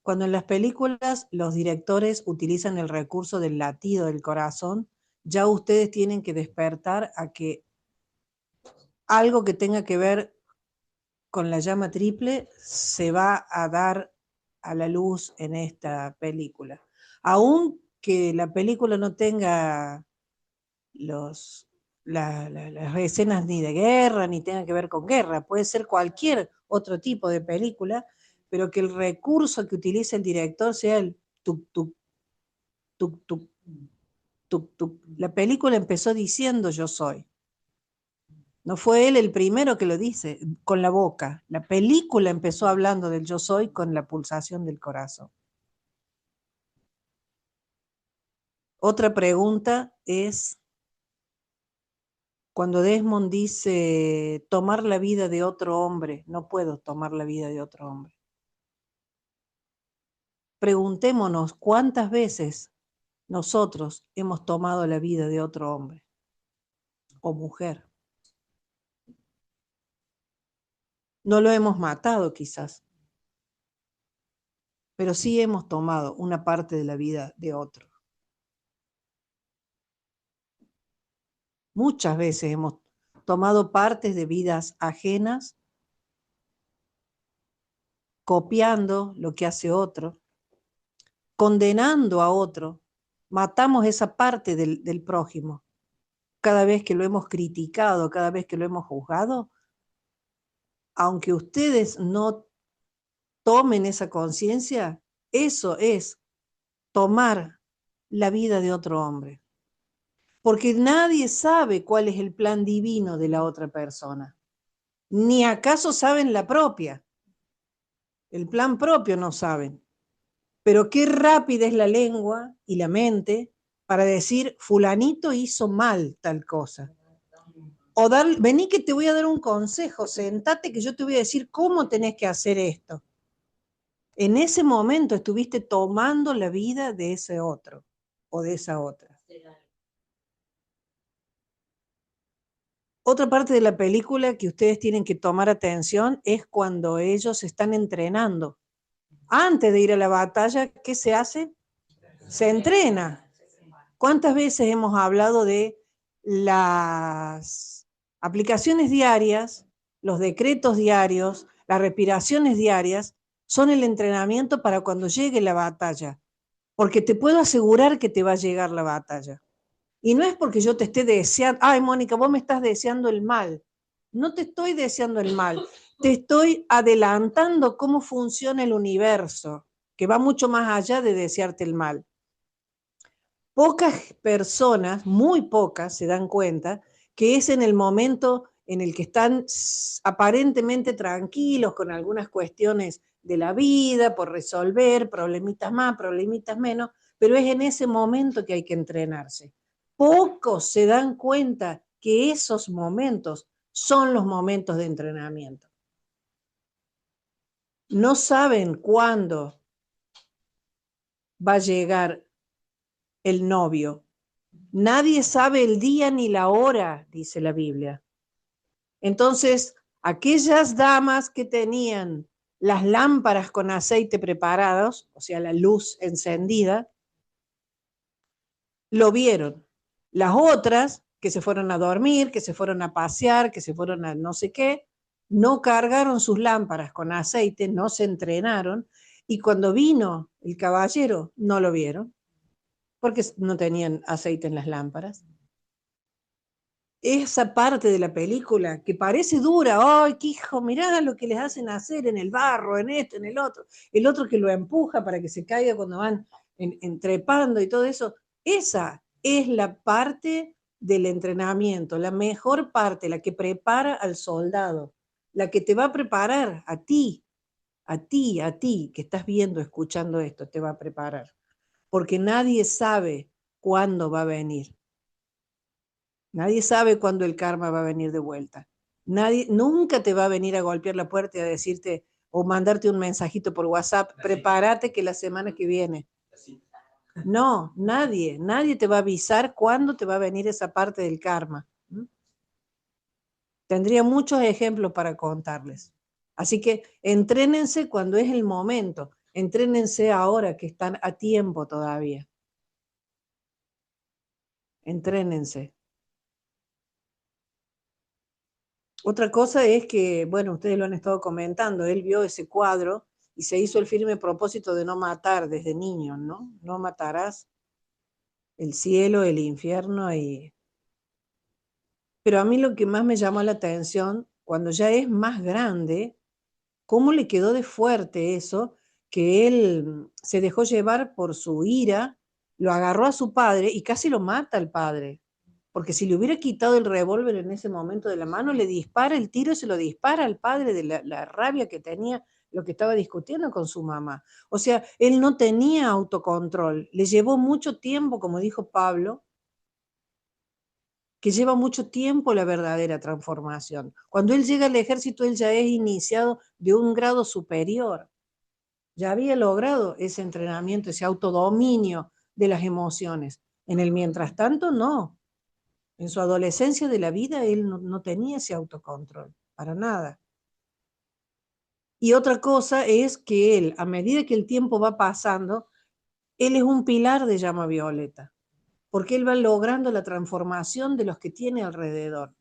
Cuando en las películas los directores utilizan el recurso del latido del corazón, ya ustedes tienen que despertar a que algo que tenga que ver con la llama triple se va a dar a la luz en esta película. Aún que la película no tenga las escenas ni de guerra, ni tenga que ver con guerra, puede ser cualquier otro tipo de película, pero que el recurso que utilice el director sea el tuk, tuk, tuk, tuk, tuk, tuk. La película empezó diciendo yo soy. No fue él el primero que lo dice con la boca. La película empezó hablando del yo soy con la pulsación del corazón. Otra pregunta es, cuando Desmond dice tomar la vida de otro hombre, no puedo tomar la vida de otro hombre. Preguntémonos cuántas veces nosotros hemos tomado la vida de otro hombre o mujer. No lo hemos matado quizás, pero sí hemos tomado una parte de la vida de otro. Muchas veces hemos tomado partes de vidas ajenas, copiando lo que hace otro, condenando a otro. Matamos esa parte del prójimo. Cada vez que lo hemos criticado, cada vez que lo hemos juzgado, aunque ustedes no tomen esa conciencia, eso es tomar la vida de otro hombre. Porque nadie sabe cuál es el plan divino de la otra persona. Ni acaso saben la propia. El plan propio no saben. Pero qué rápida es la lengua y la mente para decir, fulanito hizo mal tal cosa. O vení que te voy a dar un consejo, sentate que yo te voy a decir cómo tenés que hacer esto. En ese momento estuviste tomando la vida de ese otro o de esa otra. Otra parte de la película que ustedes tienen que tomar atención es cuando ellos están entrenando. Antes de ir a la batalla, ¿qué se hace? Se entrena. ¿Cuántas veces hemos hablado de las aplicaciones diarias, los decretos diarios, las respiraciones diarias? Son el entrenamiento para cuando llegue la batalla. Porque te puedo asegurar que te va a llegar la batalla. Y no es porque yo te esté deseando, ay Mónica, vos me estás deseando el mal. No te estoy deseando el mal, te estoy adelantando cómo funciona el universo, que va mucho más allá de desearte el mal. Pocas personas, muy pocas, se dan cuenta que es en el momento en el que están aparentemente tranquilos con algunas cuestiones de la vida por resolver, problemitas más, problemitas menos, pero es en ese momento que hay que entrenarse. Pocos se dan cuenta que esos momentos son los momentos de entrenamiento. No saben cuándo va a llegar el novio. Nadie sabe el día ni la hora, dice la Biblia. Entonces, aquellas damas que tenían las lámparas con aceite preparados, o sea, la luz encendida, lo vieron. Las otras que se fueron a dormir, que se fueron a pasear, que se fueron a no sé qué, no cargaron sus lámparas con aceite, no se entrenaron, y cuando vino el caballero no lo vieron, porque no tenían aceite en las lámparas. Esa parte de la película que parece dura, ¡ay, qué hijo! Mirá lo que les hacen hacer en el barro, en esto, en el otro que lo empuja para que se caiga cuando van trepando y todo eso. Esa es la parte del entrenamiento, la mejor parte, la que prepara al soldado, la que te va a preparar a ti, que estás viendo, escuchando esto, te va a preparar. Porque nadie sabe cuándo va a venir. Nadie sabe cuándo el karma va a venir de vuelta. Nadie, nunca te va a venir a golpear la puerta y a decirte o mandarte un mensajito por WhatsApp, prepárate que la semana que viene. No, nadie te va a avisar cuándo te va a venir esa parte del karma. Tendría muchos ejemplos para contarles. Así que entrénense cuando es el momento. Entrénense ahora que están a tiempo todavía. Entrénense. Otra cosa es que, bueno, ustedes lo han estado comentando, él vio ese cuadro y se hizo el firme propósito de no matar desde niño, ¿no? No matarás el cielo, el infierno y... Pero a mí lo que más me llamó la atención, cuando ya es más grande, cómo le quedó de fuerte eso, que él se dejó llevar por su ira, lo agarró a su padre y casi lo mata al padre. Porque si le hubiera quitado el revólver en ese momento de la mano, le dispara el tiro y se lo dispara al padre de la rabia que tenía, lo que estaba discutiendo con su mamá. O sea, él no tenía autocontrol. Le llevó mucho tiempo, como dijo Pablo, que lleva mucho tiempo la verdadera transformación. Cuando él llega al ejército, él ya es iniciado de un grado superior. Ya había logrado ese entrenamiento, ese autodominio de las emociones. En el mientras tanto, no. En su adolescencia de la vida, él no tenía ese autocontrol, para nada. Y otra cosa es que él, a medida que el tiempo va pasando, él es un pilar de llama violeta, porque él va logrando la transformación de los que tiene alrededor.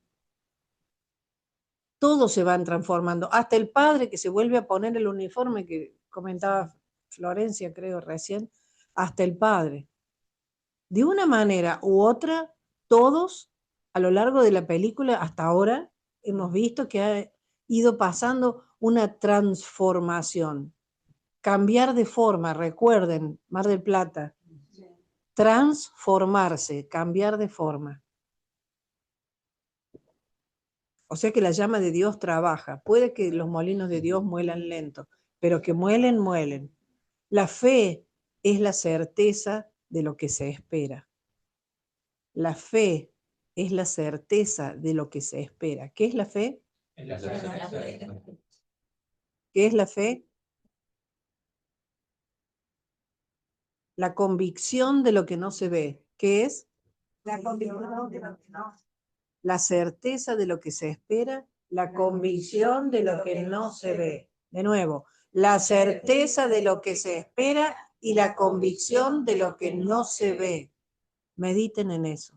Todos se van transformando, hasta el padre que se vuelve a poner el uniforme que comentaba Florencia, creo recién, hasta el padre. De una manera u otra, todos a lo largo de la película hasta ahora hemos visto que ha ido pasando una transformación. Cambiar de forma, recuerden, Mar del Plata, transformarse, cambiar de forma. O sea que la llama de Dios trabaja. Puede que los molinos de Dios muelan lento, pero que muelen, muelen. La fe es la certeza de lo que se espera. La fe es la certeza de lo que se espera. ¿Qué es la fe? ¿Qué es la fe? La convicción de lo que no se ve. ¿Qué es? La convicción de lo que no. La certeza de lo que se espera, la convicción de lo que no se ve. De nuevo, la certeza de lo que se espera y la convicción de lo que no se ve. Mediten en eso.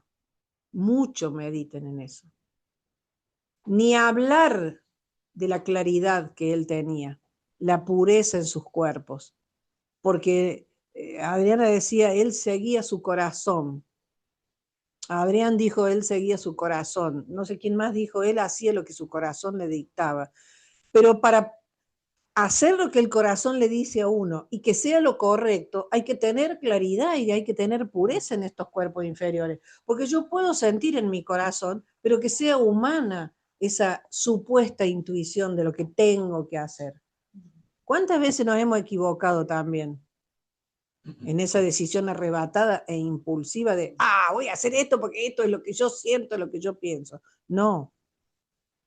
Mucho mediten en eso. Ni hablar de la claridad que él tenía, la pureza en sus cuerpos, porque Adriana decía, él seguía su corazón. Adrián dijo, él seguía su corazón. No sé quién más dijo, él hacía lo que su corazón le dictaba. Pero para hacer lo que el corazón le dice a uno y que sea lo correcto, hay que tener claridad y hay que tener pureza en estos cuerpos inferiores. Porque yo puedo sentir en mi corazón, pero que sea humana esa supuesta intuición de lo que tengo que hacer. ¿Cuántas veces nos hemos equivocado también en esa decisión arrebatada e impulsiva de, voy a hacer esto porque esto es lo que yo siento, lo que yo pienso? No.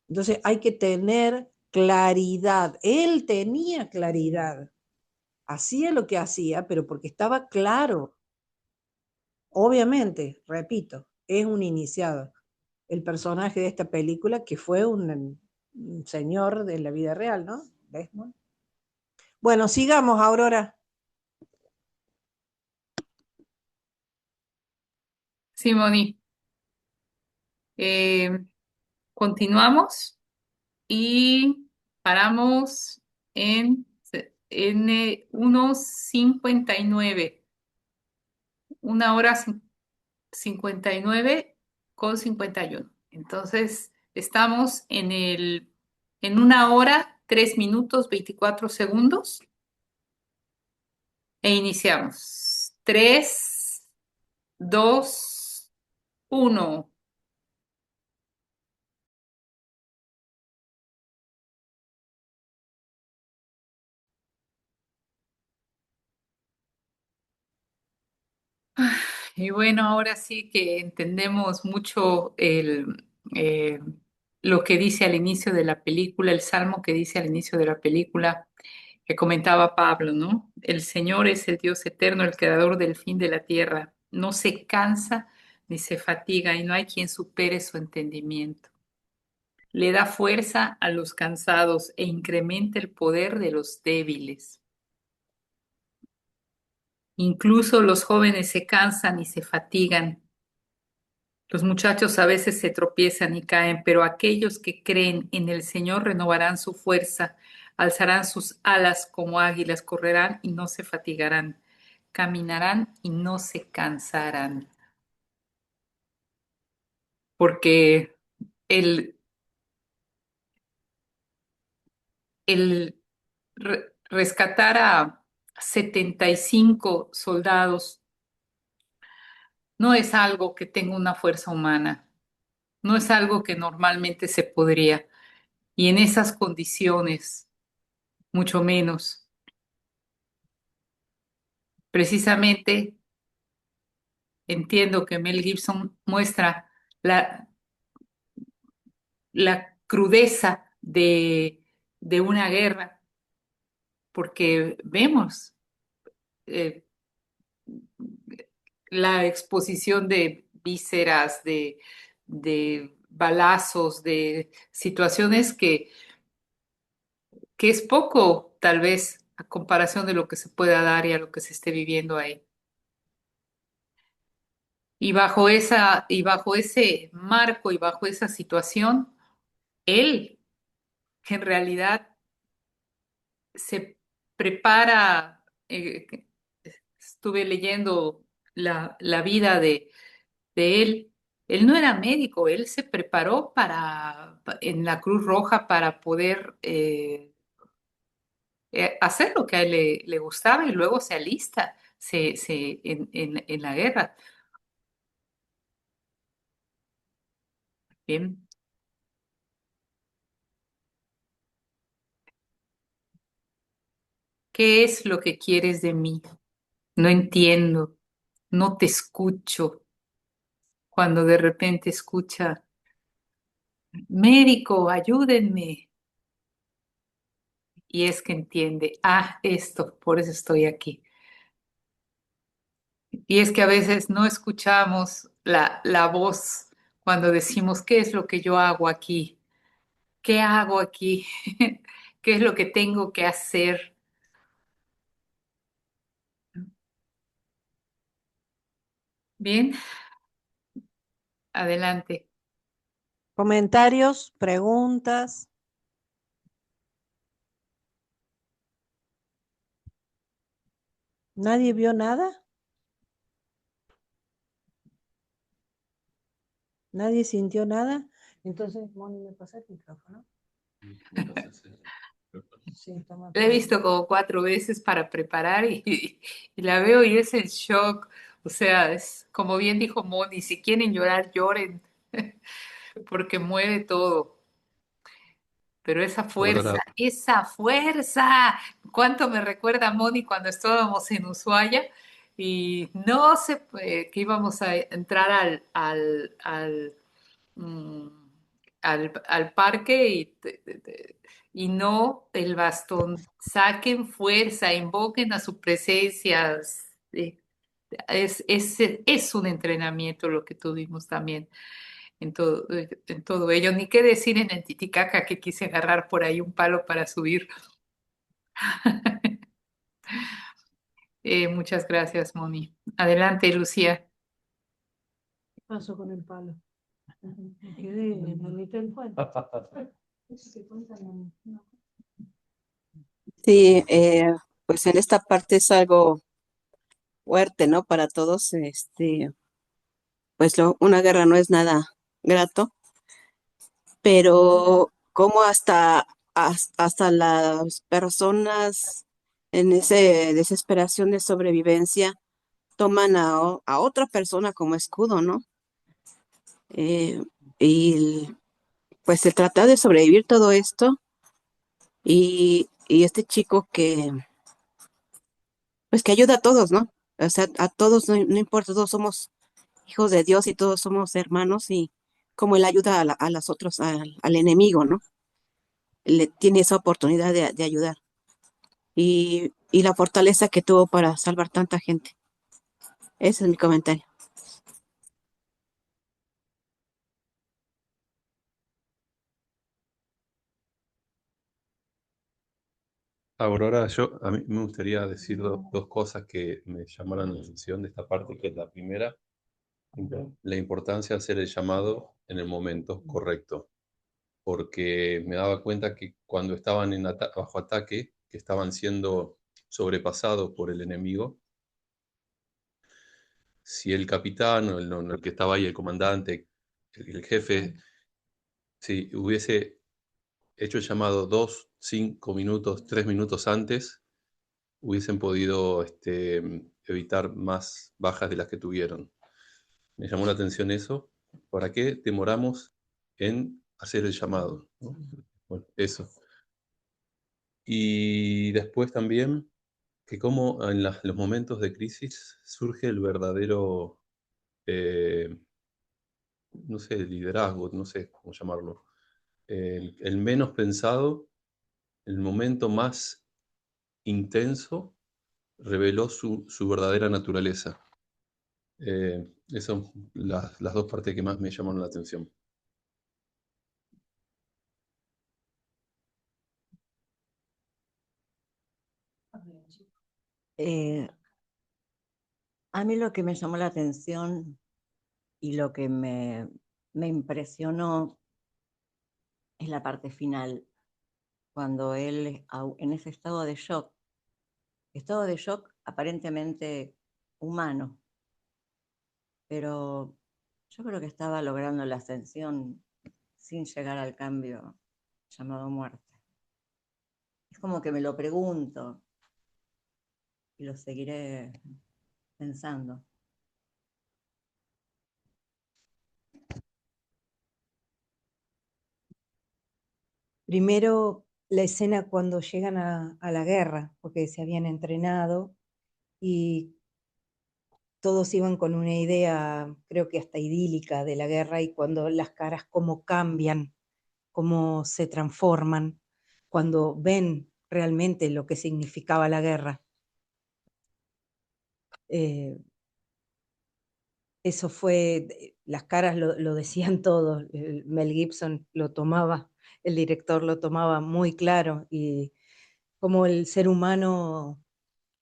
Entonces hay que tener claridad. Él tenía claridad. Hacía lo que hacía, pero porque estaba claro. Obviamente, repito, es un iniciado. El personaje de esta película que fue un señor de la vida real, ¿no? Desmond. Bueno, sigamos, Aurora. Sí, Moni. Eh, continuamos y paramos en 1:59, 1:59:51. Entonces, estamos en 1:03:24 e iniciamos. 3, 2, 1. Y bueno, ahora sí que entendemos mucho lo que dice al inicio de la película, el salmo que dice al inicio de la película que comentaba Pablo, ¿no? El Señor es el Dios eterno, el creador del fin de la tierra. No se cansa ni se fatiga y no hay quien supere su entendimiento. Le da fuerza a los cansados e incrementa el poder de los débiles. Incluso los jóvenes se cansan y se fatigan. Los muchachos a veces se tropiezan y caen, pero aquellos que creen en el Señor renovarán su fuerza, alzarán sus alas como águilas, correrán y no se fatigarán, caminarán y no se cansarán. Porque el, el rescatar a 75 soldados no es algo que tenga una fuerza humana, no es algo que normalmente se podría. Y en esas condiciones, mucho menos. Precisamente entiendo que Mel Gibson muestra la, la crudeza de una guerra, porque vemos eh, la exposición de vísceras, de balazos, de situaciones que es poco, tal vez, a comparación de lo que se pueda dar y a lo que se esté viviendo ahí. Y bajo ese marco y bajo esa situación, él, que en realidad se prepara, estuve leyendo la vida de él no era médico, él se preparó en la Cruz Roja para poder hacer lo que a él le gustaba y luego se alista en la guerra. Bien. ¿Qué es lo que quieres de mí? No entiendo, no te escucho. Cuando de repente escucha, médico, ayúdenme. Y es que entiende, esto, por eso estoy aquí. Y es que a veces no escuchamos la voz cuando decimos, ¿qué es lo que yo hago aquí? ¿Qué hago aquí? ¿Qué es lo que tengo que hacer? Bien, adelante. Comentarios, preguntas. ¿Nadie vio nada? ¿Nadie sintió nada? Entonces, Moni, ¿me pasa el micrófono? Sí, toma. La he visto como 4 veces para preparar y la veo y es el shock. O sea, es como bien dijo Moni, si quieren llorar, lloren, porque mueve todo. Pero Ahora, esa fuerza, cuánto me recuerda a Moni cuando estábamos en Ushuaia y no sé que íbamos a entrar mm, al parque y no el bastón. Saquen fuerza, invoquen a su presencia. eh, es un entrenamiento lo que tuvimos también en todo ello. Ni qué decir en el Titicaca que quise agarrar por ahí un palo para subir. Muchas gracias, Moni. Adelante, Lucía. ¿Qué pasó con el palo? Sí, pues en esta parte es algo fuerte, ¿no? Para todos, pues una guerra no es nada grato, pero como hasta las personas en esa desesperación de sobrevivencia toman a otra persona como escudo, ¿no? Eh, y pues se trata de sobrevivir todo esto y este chico pues que ayuda a todos, ¿no? O sea, a todos, no importa, todos somos hijos de Dios y todos somos hermanos y como él ayuda a los otros, al enemigo, ¿no? Le tiene esa oportunidad de ayudar y la fortaleza que tuvo para salvar tanta gente. Ese es mi comentario. Aurora, a mí me gustaría decir dos cosas que me llamaron la atención de esta parte, que es la primera, la importancia de hacer el llamado en el momento correcto, porque me daba cuenta que cuando estaban bajo ataque, que estaban siendo sobrepasados por el enemigo, si el capitán o el que estaba ahí, el comandante, el jefe, si hubiese hecho el llamado 2, 5 minutos, 3 minutos antes, hubiesen podido evitar más bajas de las que tuvieron. Me llamó la atención eso. ¿Para qué demoramos en hacer el llamado? ¿No? Bueno, eso. Y después también que cómo en los momentos de crisis surge el verdadero, eh, no sé, liderazgo, no sé cómo llamarlo. El menos pensado, el momento más intenso, reveló su verdadera naturaleza. Esas son las dos partes que más me llamaron la atención. A mí lo que me llamó la atención y lo que me impresionó es la parte final, cuando él, en ese estado de shock aparentemente humano, pero yo creo que estaba logrando la ascensión sin llegar al cambio llamado muerte. Es como que me lo pregunto y lo seguiré pensando. Primero, la escena cuando llegan a la guerra, porque se habían entrenado y todos iban con una idea, creo que hasta idílica, de la guerra, y cuando las caras cómo cambian, cómo se transforman, cuando ven realmente lo que significaba la guerra. Eso fue, las caras lo decían todos, Mel Gibson lo tomaba, el director lo tomaba muy claro, y como el ser humano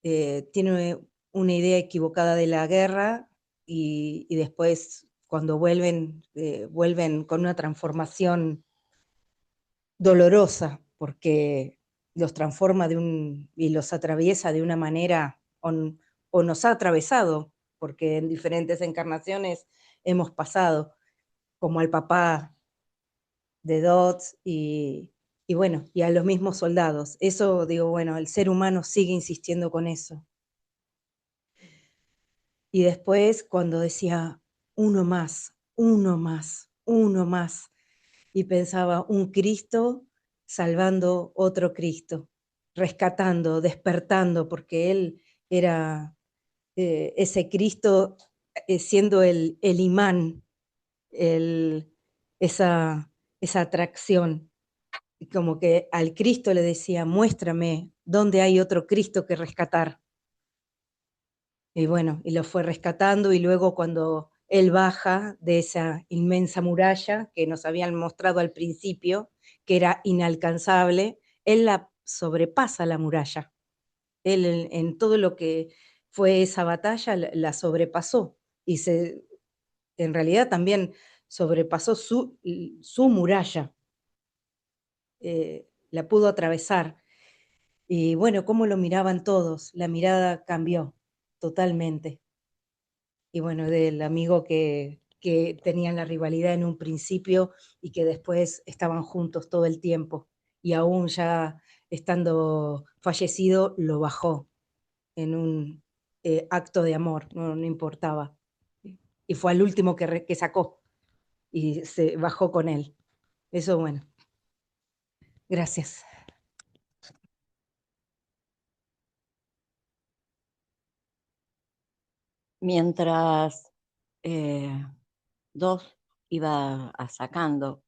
tiene una idea equivocada de la guerra y después cuando vuelven con una transformación dolorosa, porque los transforma y los atraviesa de una manera, o nos ha atravesado, porque en diferentes encarnaciones hemos pasado, como al papá de Dodds y bueno, y a los mismos soldados. Eso digo, bueno, el ser humano sigue insistiendo con eso. Y después cuando decía uno más, uno más, uno más, y pensaba un Cristo salvando otro Cristo, rescatando, despertando, porque él era ese Cristo siendo el imán, el, esa, esa atracción. Y como que al Cristo le decía, muéstrame dónde hay otro Cristo que rescatar. Y bueno, y lo fue rescatando y luego cuando él baja de esa inmensa muralla que nos habían mostrado al principio, que era inalcanzable, él la sobrepasa la muralla. Él en todo lo que fue esa batalla la sobrepasó y en realidad también sobrepasó su muralla, la pudo atravesar. Y bueno, cómo lo miraban todos, la mirada cambió totalmente. Y bueno, del amigo que tenían la rivalidad en un principio y que después estaban juntos todo el tiempo. Y aún ya estando fallecido, lo bajó en un acto de amor, no importaba. Y fue al último que sacó y se bajó con él. Eso, bueno, gracias. Mientras Dos iba sacando,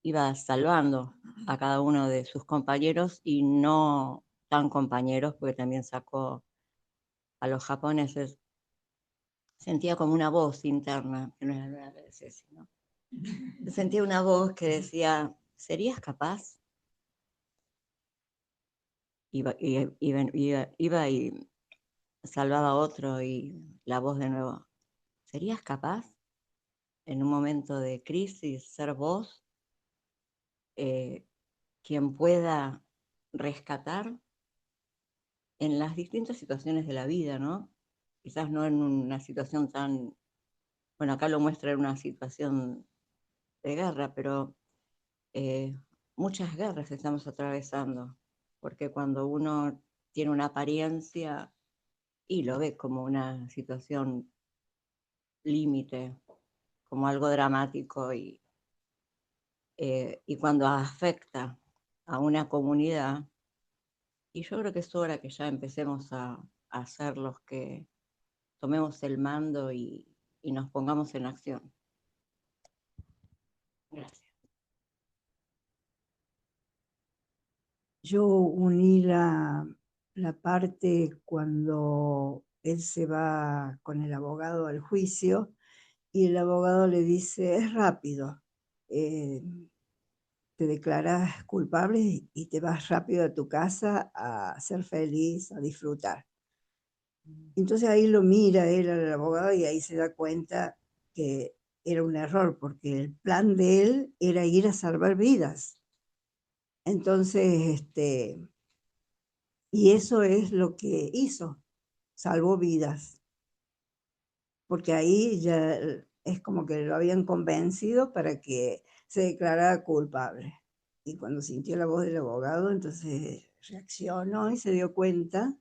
iba salvando a cada uno de sus compañeros y no tan compañeros, porque también sacó a los japoneses, sentía como una voz interna, que no era nada de ese, sino sentía una voz que decía, ¿serías capaz? Iba y salvaba a otro y la voz de nuevo, ¿serías capaz en un momento de crisis ser vos quien pueda rescatar en las distintas situaciones de la vida, ¿no? Quizás no en una situación tan, bueno, acá lo muestra en una situación de guerra, pero muchas guerras estamos atravesando, porque cuando uno tiene una apariencia y lo ve como una situación límite, como algo dramático y cuando afecta a una comunidad, y yo creo que es hora que ya empecemos a ser los que tomemos el mando y nos pongamos en acción. Gracias. Yo uní la parte cuando él se va con el abogado al juicio y el abogado le dice, es rápido, te declaras culpable y te vas rápido a tu casa a ser feliz, a disfrutar. Entonces ahí lo mira él al abogado y ahí se da cuenta que era un error porque el plan de él era ir a salvar vidas. Entonces, y eso es lo que hizo, salvó vidas, porque ahí ya es como que lo habían convencido para que se declarara culpable. Y cuando sintió la voz del abogado, entonces reaccionó y se dio cuenta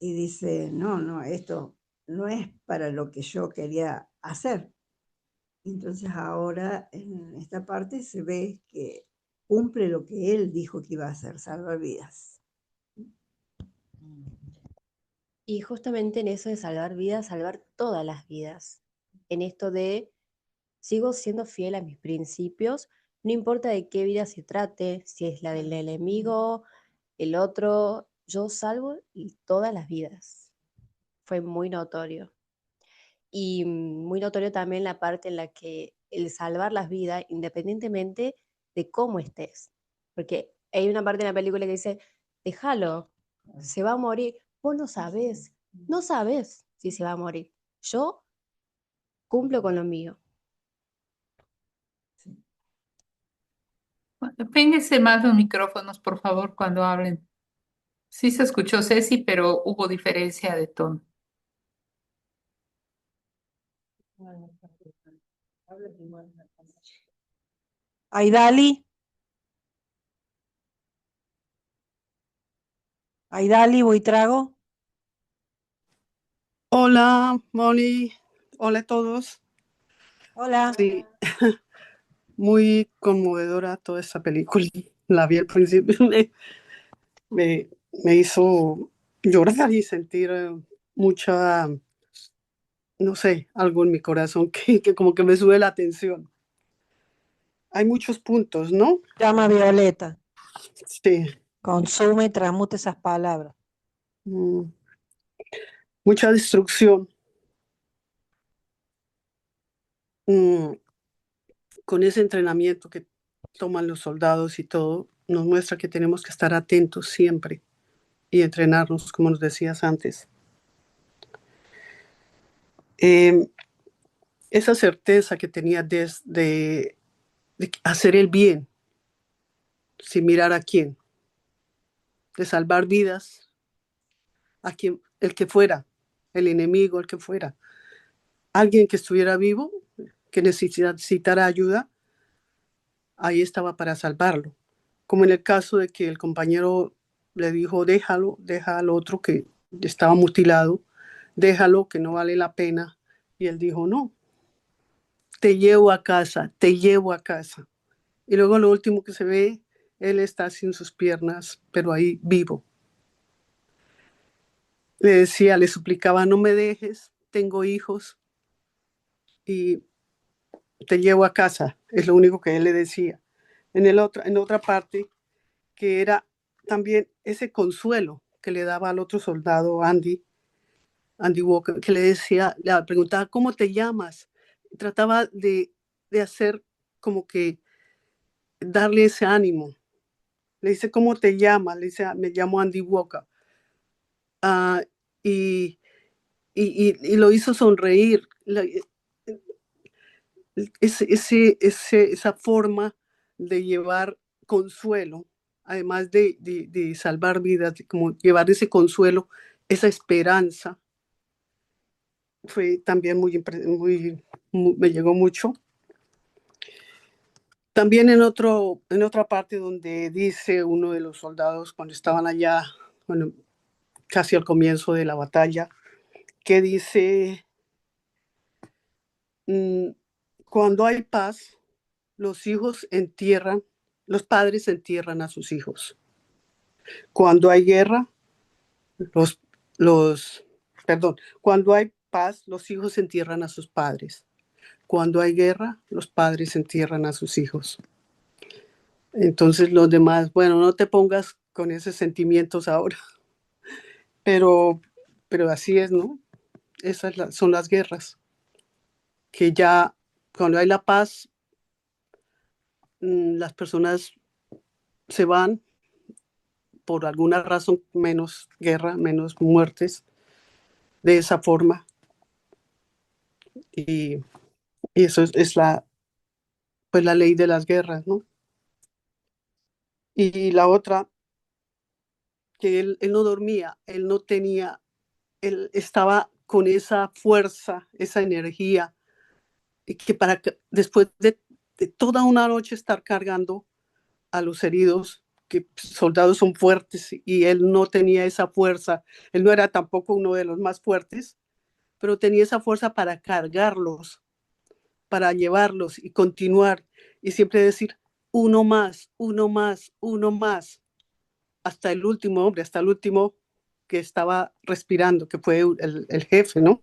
y dice, no, esto no es para lo que yo quería hacer. Entonces ahora en esta parte se ve que cumple lo que él dijo que iba a hacer, salvar vidas. Y justamente en eso de salvar vidas, salvar todas las vidas. En esto de sigo siendo fiel a mis principios, no importa de qué vida se trate, si es la del enemigo, el otro, yo salvo y todas las vidas. Fue muy notorio. Y muy notorio también la parte en la que el salvar las vidas, independientemente de cómo estés. Porque hay una parte en la película que dice, déjalo, se va a morir. Vos no sabés si se va a morir. Yo cumplo con lo mío. Péguese más los micrófonos, por favor, cuando hablen. Sí se escuchó Ceci, pero hubo diferencia de tono. Aidali. Aidali, Buitrago. Hola, Moni. Hola a todos. Hola. Sí, muy conmovedora toda esta película. La vi al principio, me hizo llorar y sentir mucha, no sé, algo en mi corazón que como que me sube la tensión. Hay muchos puntos, ¿no? Llama Violeta. Sí. Consume y transmute esas palabras. Mucha destrucción. Con ese entrenamiento que toman los soldados y todo, nos muestra que tenemos que estar atentos siempre y entrenarnos, como nos decías antes. esa certeza que tenía de hacer el bien sin mirar a quién, de salvar vidas a quien, el que fuera, el enemigo, el que fuera, alguien que estuviera vivo, que necesitara ayuda, ahí estaba para salvarlo. Como en el caso de que el compañero le dijo, déjalo, deja al otro que estaba mutilado, déjalo, que no vale la pena. Y él dijo, no, te llevo a casa, te llevo a casa. Y luego lo último que se ve, él está sin sus piernas, pero ahí vivo. Le decía, le suplicaba, no me dejes, tengo hijos y te llevo a casa. Es lo único que él le decía. En otra parte, que era también ese consuelo que le daba al otro soldado, Andy Walker, que le decía, le preguntaba, ¿cómo te llamas? Trataba de hacer como que darle ese ánimo. Le dice, ¿cómo te llamas? Le dice, me llamo Andy Walker. Uh, y lo hizo sonreír. Esa forma de llevar consuelo, además de salvar vidas, como llevar ese consuelo, esa esperanza, fue también me llegó mucho. También en otra parte donde dice uno de los soldados cuando estaban allá, bueno, casi al comienzo de la batalla, que dice, cuando hay paz, los padres entierran a sus hijos. Cuando hay guerra, cuando hay paz, los hijos entierran a sus padres. Cuando hay guerra, los padres entierran a sus hijos. Entonces los demás, bueno, no te pongas con esos sentimientos ahora, pero así es, ¿no? Esas son las guerras, que ya cuando hay la paz, las personas se van por alguna razón, menos guerra, menos muertes, de esa forma. Y eso es la ley de las guerras, ¿no? Y la otra, que él no dormía, él estaba con esa fuerza, esa energía, y que después de toda una noche estar cargando a los heridos, que soldados son fuertes, y él no tenía esa fuerza, él no era tampoco uno de los más fuertes, pero tenía esa fuerza para cargarlos, para llevarlos y continuar, y siempre decir, uno más, uno más, uno más, hasta el último hombre, hasta el último que estaba respirando, que fue el jefe, ¿no?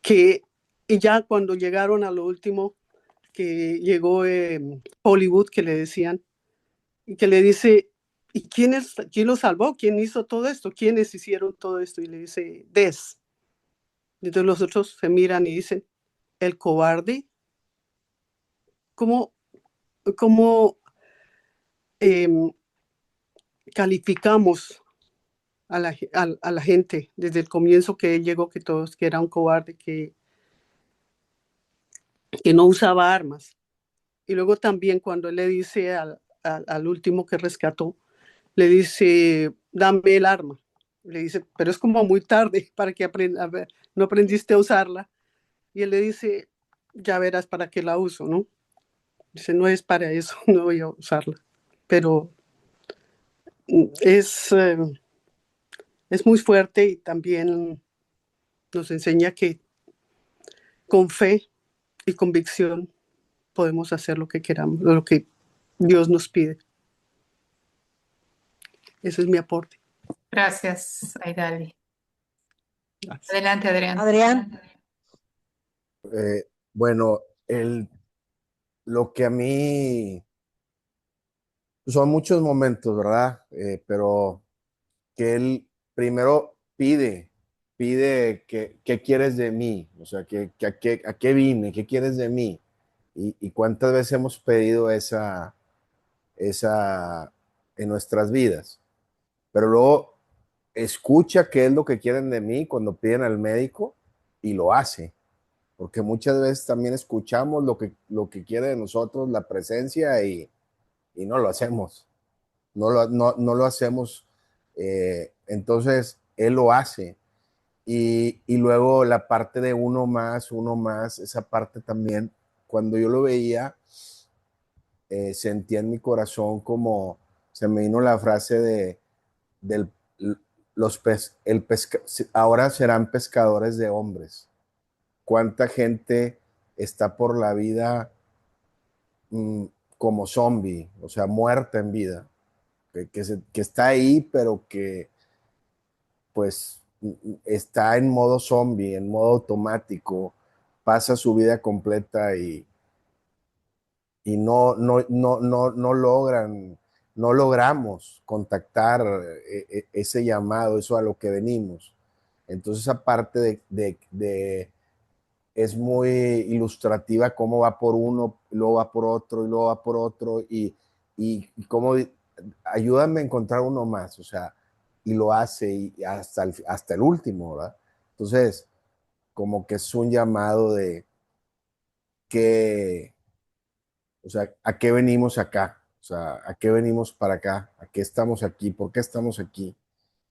Y ya cuando llegaron a lo último, que llegó Hollywood, que le decían, y que le dice, ¿y quién lo salvó? ¿Quién hizo todo esto? ¿Quiénes hicieron todo esto? Y le dice, Des. Y entonces los otros se miran y dicen, ¿el cobarde? ¿Cómo calificamos a la gente desde el comienzo que él llegó, que era un cobarde, que no usaba armas? Y luego también cuando él le dice al último que rescató, le dice, dame el arma. Le dice, pero es como muy tarde para que aprenda, no aprendiste a usarla. Y él le dice, ya verás para qué la uso, ¿no? Dice, no es para eso, no voy a usarla. Pero es muy fuerte y también nos enseña que con fe y convicción podemos hacer lo que queramos, lo que Dios nos pide. Ese es mi aporte. Gracias, Aidali. Gracias. Adelante, Adrián. Adrián. Bueno, lo que a mí son muchos momentos, ¿verdad? Pero que él primero pide qué quieres de mí, o sea, a qué vine, qué quieres de mí. Y cuántas veces hemos pedido esa en nuestras vidas. Pero luego escucha qué es lo que quieren de mí cuando piden al médico y lo hace. porque muchas veces también escuchamos lo que quiere de nosotros la presencia y no lo hacemos, no lo hacemos, entonces Él lo hace. Y luego la parte de uno más, esa parte también, cuando yo lo veía, sentía en mi corazón como, se me vino la frase del, los pez, el pesca, ahora serán pescadores de hombres. ¿Cuánta gente está por la vida mmm, como zombie, o sea, muerta en vida? Que está ahí, pero que pues está en modo zombie, en modo automático, pasa su vida completa y no logran, no logramos contactar ese llamado, eso a lo que venimos. Entonces, aparte es muy ilustrativa cómo va por uno, y luego va por otro, y luego va por otro, y cómo ayúdame a encontrar uno más, o sea, y lo hace y hasta el último, ¿verdad? Entonces, como que es un llamado de que, o sea, ¿a qué venimos acá? O sea, ¿a qué venimos para acá? ¿A qué estamos aquí? ¿Por qué estamos aquí?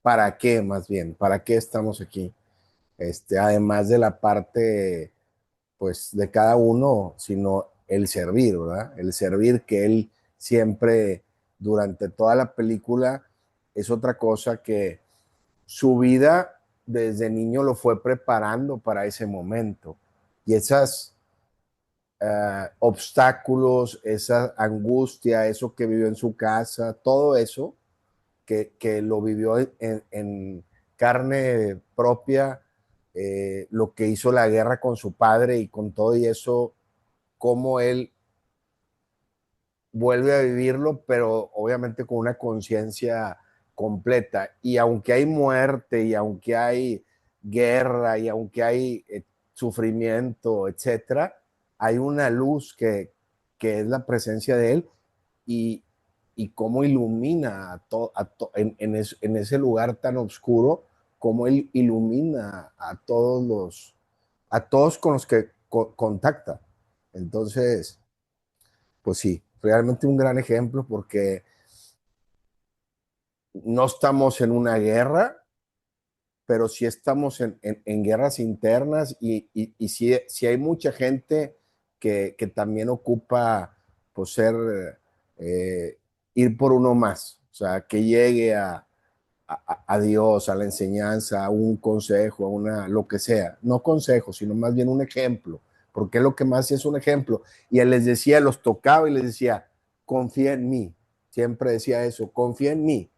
¿Para qué más bien? ¿Para qué estamos aquí? Además de la parte pues de cada uno, sino el servir, ¿verdad? El servir que él siempre durante toda la película es otra cosa que su vida desde niño lo fue preparando para ese momento. Y esas obstáculos, esa angustia, eso que vivió en su casa, todo eso que lo vivió en carne propia, lo que hizo la guerra con su padre y con todo y eso, cómo él vuelve a vivirlo, pero obviamente con una conciencia completa. Y aunque hay muerte, y aunque hay guerra, y aunque hay sufrimiento, etcétera, hay una luz que es la presencia de él y, y cómo ilumina en ese lugar tan oscuro, cómo él ilumina a todos con los que contacta. Entonces, pues sí, realmente un gran ejemplo porque no estamos en una guerra, pero sí estamos en guerras internas y sí hay mucha gente que también ocupa pues ser, eh, ir por uno más, o sea, que llegue a Dios, a la enseñanza, a un consejo, a una, lo que sea, no consejo, sino más bien un ejemplo, porque lo que más es un ejemplo. Y él les decía, los tocaba y les decía, confía en mí, siempre decía eso, confía en mí,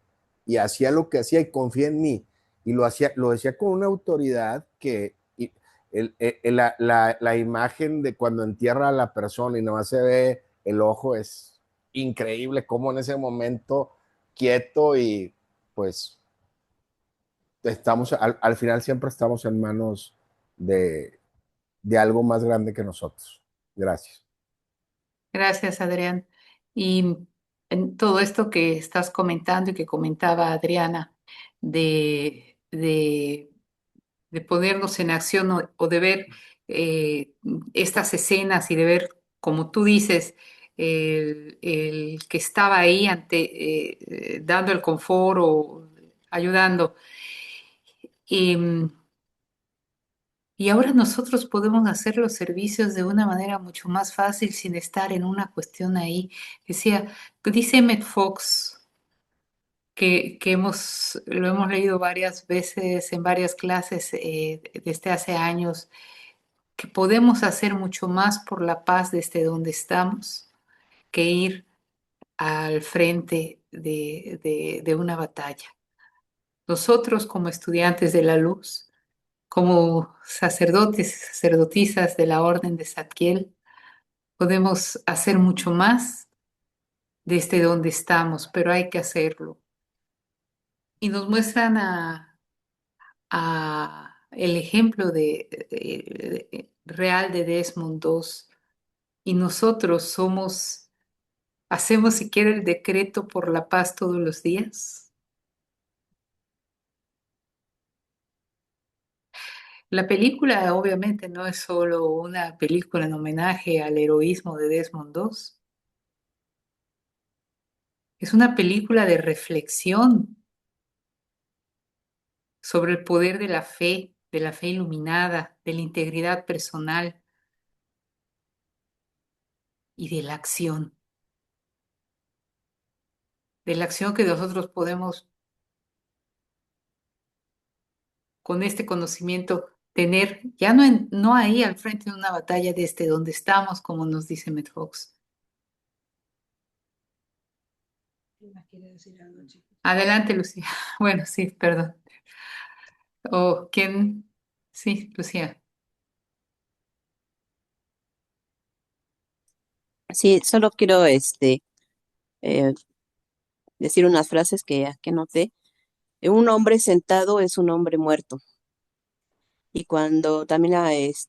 y hacía lo que hacía y confía en mí, y lo decía con una autoridad que la imagen de cuando entierra a la persona y nomás se ve el ojo es increíble, como en ese momento quieto y pues estamos, al final siempre estamos en manos de, de algo más grande que nosotros. Gracias. Gracias, Adrián. Y en todo esto que estás comentando y que comentaba Adriana, de ponernos en acción o de ver eh, estas escenas y de ver, como tú dices, el que estaba ahí dando el confort o ayudando. Y, y ahora nosotros podemos hacer los servicios de una manera mucho más fácil sin estar en una cuestión ahí. Dice Emmett Fox, lo hemos leído varias veces en varias clases desde hace años, que podemos hacer mucho más por la paz desde donde estamos que ir al frente de una batalla. Nosotros como estudiantes de la luz, como sacerdotes y sacerdotisas de la Orden de Zadkiel, podemos hacer mucho más desde donde estamos, pero hay que hacerlo. Y nos muestran a el ejemplo real de Desmond II. Y nosotros hacemos siquiera el decreto por la paz todos los días. La película obviamente no es solo una película en homenaje al heroísmo de Desmond II, es una película de reflexión sobre el poder de la fe iluminada, de la integridad personal y de la acción que nosotros podemos, con este conocimiento, tener, ya no ahí al frente de una batalla desde donde estamos, como nos dice Matt Fox. Adelante, Lucía. Bueno, sí, perdón. ¿O quién? Sí, Lucía. Sí, solo quiero eh, decir unas frases que noté. Un hombre sentado es un hombre muerto. Y cuando también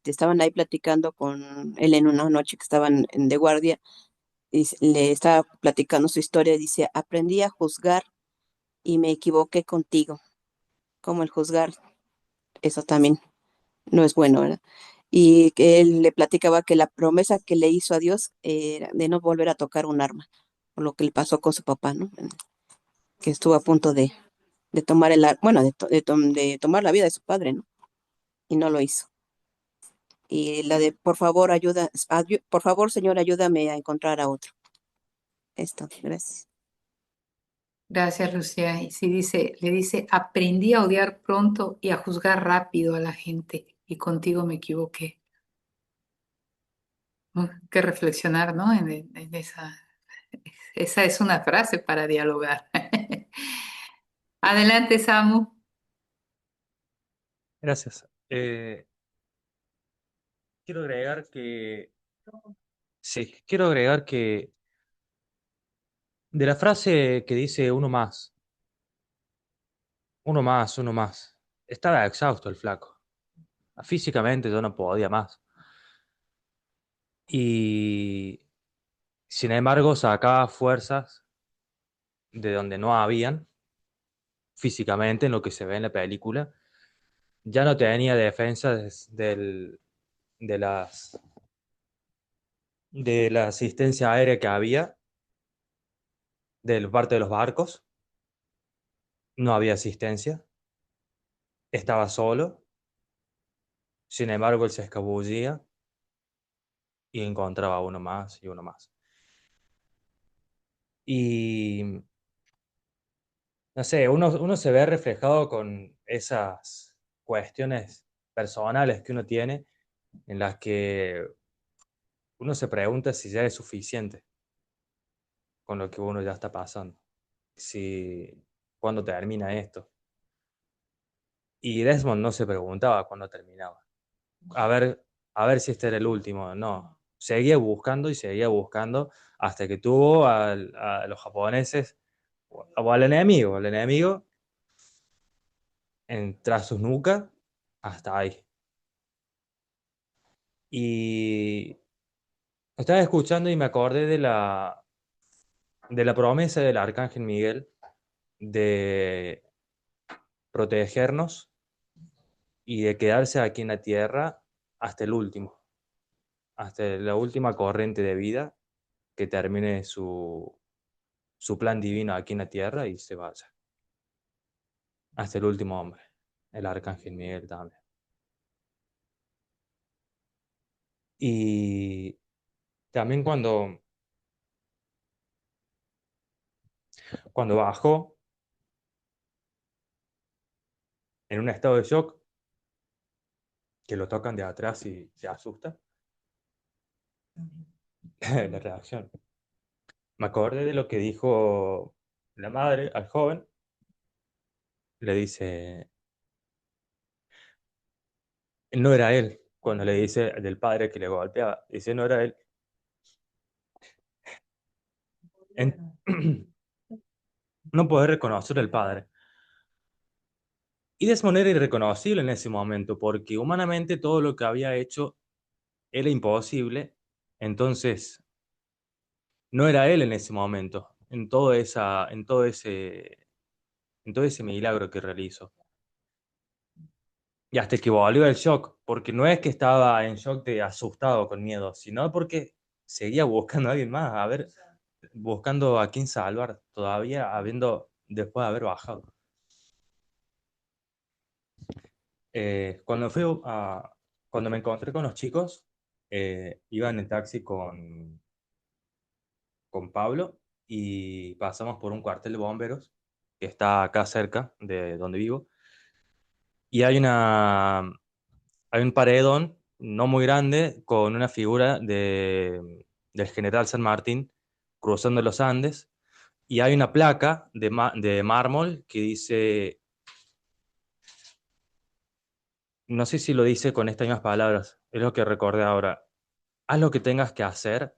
estaban ahí platicando con él en una noche que estaban de guardia, y le estaba platicando su historia, dice, aprendí a juzgar y me equivoqué contigo. Como el juzgar, eso también no es bueno, ¿verdad? Y que él le platicaba que la promesa que le hizo a Dios era de no volver a tocar un arma, por lo que le pasó con su papá, ¿no? Que estuvo a punto de tomar bueno, de tomar la vida de su padre, ¿no? Y no lo hizo. Y la de, por favor, por favor, Señor, ayúdame a encontrar a otro. Esto, gracias. Gracias, Lucía. Y sí le dice, aprendí a odiar pronto y a juzgar rápido a la gente, y contigo me equivoqué. Que reflexionar, ¿no? En esa es una frase para dialogar. Adelante, Samu. Gracias. Quiero agregar que, sí, quiero agregar que de la frase que dice uno más, estaba exhausto el flaco. Físicamente yo no podía más. Y sin embargo sacaba fuerzas de donde no habían, físicamente, en lo que se ve en la película. Ya no tenía defensas de de la asistencia aérea que había, de parte de los barcos. No había asistencia. Estaba solo. Sin embargo, él se escabullía y encontraba uno más y uno más. Y no sé, uno se ve reflejado con esas cuestiones personales que uno tiene, en las que uno se pregunta si ya es suficiente con lo que uno ya está pasando, si cuándo termina esto. Y Desmond no se preguntaba cuándo terminaba. A ver, a ver si este era el último. No, seguía buscando y seguía buscando hasta que tuvo a los japoneses o al enemigo tras sus nucas, hasta ahí. Y estaba escuchando y me acordé de la promesa del Arcángel Miguel de protegernos y de quedarse aquí en la tierra hasta el último, hasta la última corriente de vida que termine su plan divino aquí en la tierra y se vaya. Hasta el último hombre, el Arcángel Miguel también. Y también cuando bajó en un estado de shock, que lo tocan de atrás y se asusta, la reacción. Me acordé de lo que dijo la madre al joven. Le dice, no era él. Cuando le dice del padre que le golpeaba, dice, no era él. En- no poder reconocer al padre. Y Desmond era irreconocible en ese momento, porque humanamente todo lo que había hecho era imposible. Entonces, no era él en ese momento, en todo ese milagro que realizó. Y hasta que volvió del shock, porque no es que estaba en shock de asustado con miedo, sino porque seguía buscando a alguien más, a ver, buscando a quién salvar, todavía después de haber bajado. Cuando me encontré con los chicos, iba en el taxi con Pablo y pasamos por un cuartel de bomberos que está acá cerca de donde vivo. Y hay un paredón no muy grande con una figura del general San Martín cruzando los Andes. Y hay una placa de mármol que dice, no sé si lo dice con estas mismas palabras, es lo que recordé ahora: haz lo que tengas que hacer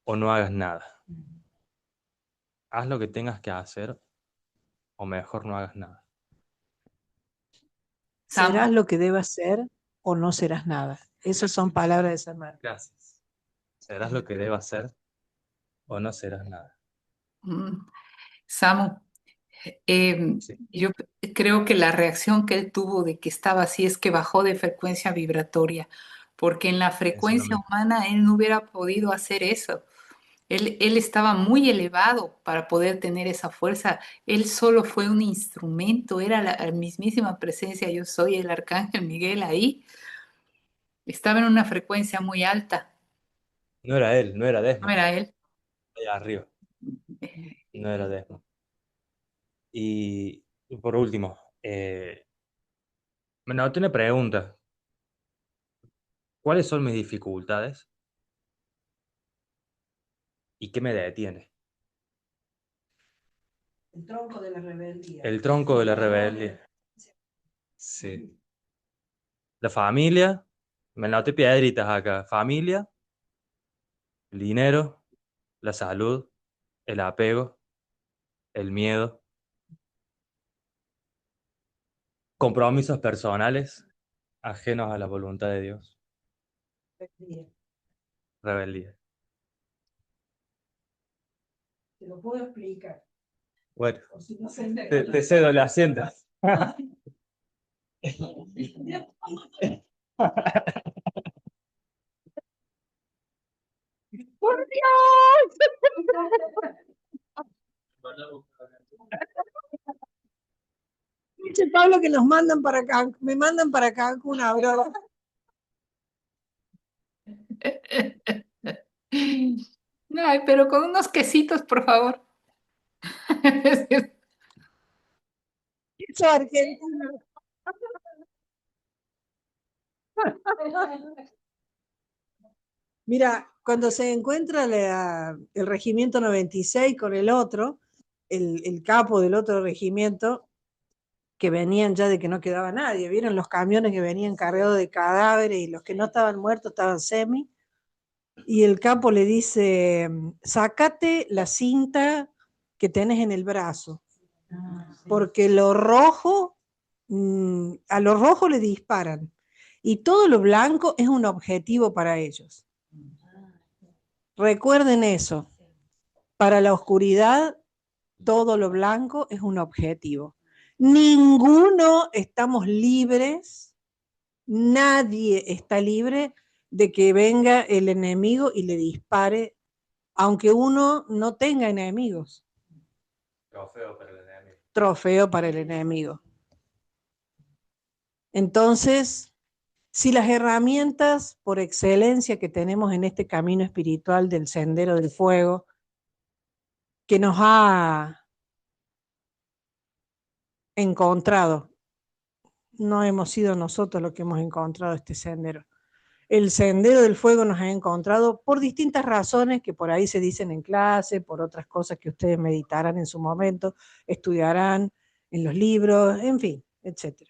o no hagas nada. Haz lo que tengas que hacer o mejor no hagas nada. Serás lo que debas ser o no serás nada. Esas son palabras de San Martín. Gracias. Serás lo que debas ser o no serás nada. Samu, yo creo que la reacción que él tuvo de que estaba así es que bajó de frecuencia vibratoria, porque en la frecuencia humana él no hubiera podido hacer eso. Él estaba muy elevado para poder tener esa fuerza. Él solo fue un instrumento, era la mismísima presencia. Yo soy el arcángel Miguel ahí. Estaba en una frecuencia muy alta. No era él, no era No Desmond. era él. Allá arriba. No era Desmond. Y por último, me noté una pregunta. ¿Cuáles son mis dificultades? ¿Y qué me detiene? El tronco de la rebeldía. El tronco de la rebeldía. Sí. La familia, me noté piedritas acá. Familia, el dinero, la salud, el apego, el miedo, compromisos personales ajenos a la voluntad de Dios, rebeldía. Te lo puedo explicar. Bueno, O si no se me- te cedo el asiento. ¡Por Dios! Dice Pablo que nos mandan para acá, me mandan para Cancún ahora. Ay, pero con unos quesitos, por favor. Queso argentino. Mira, cuando se encuentra el regimiento 96 con el otro, el capo del otro regimiento, que venían ya de que no quedaba nadie, vieron los camiones que venían cargados de cadáveres y los que no estaban muertos estaban semi, y el capo le dice, sácate la cinta que tenés en el brazo, porque lo rojo, a lo rojo le disparan, y todo lo blanco es un objetivo para ellos. Recuerden eso, para la oscuridad todo lo blanco es un objetivo. Ninguno estamos libres, nadie está libre de que venga el enemigo y le dispare, aunque uno no tenga enemigos. Trofeo para el enemigo. Trofeo para el enemigo. Entonces, si las herramientas por excelencia que tenemos en este camino espiritual del Sendero del Fuego, que nos ha encontrado, no hemos sido nosotros los que hemos encontrado este sendero. El Sendero del Fuego nos ha encontrado por distintas razones que por ahí se dicen en clase, por otras cosas que ustedes meditarán en su momento, estudiarán en los libros, en fin, etc.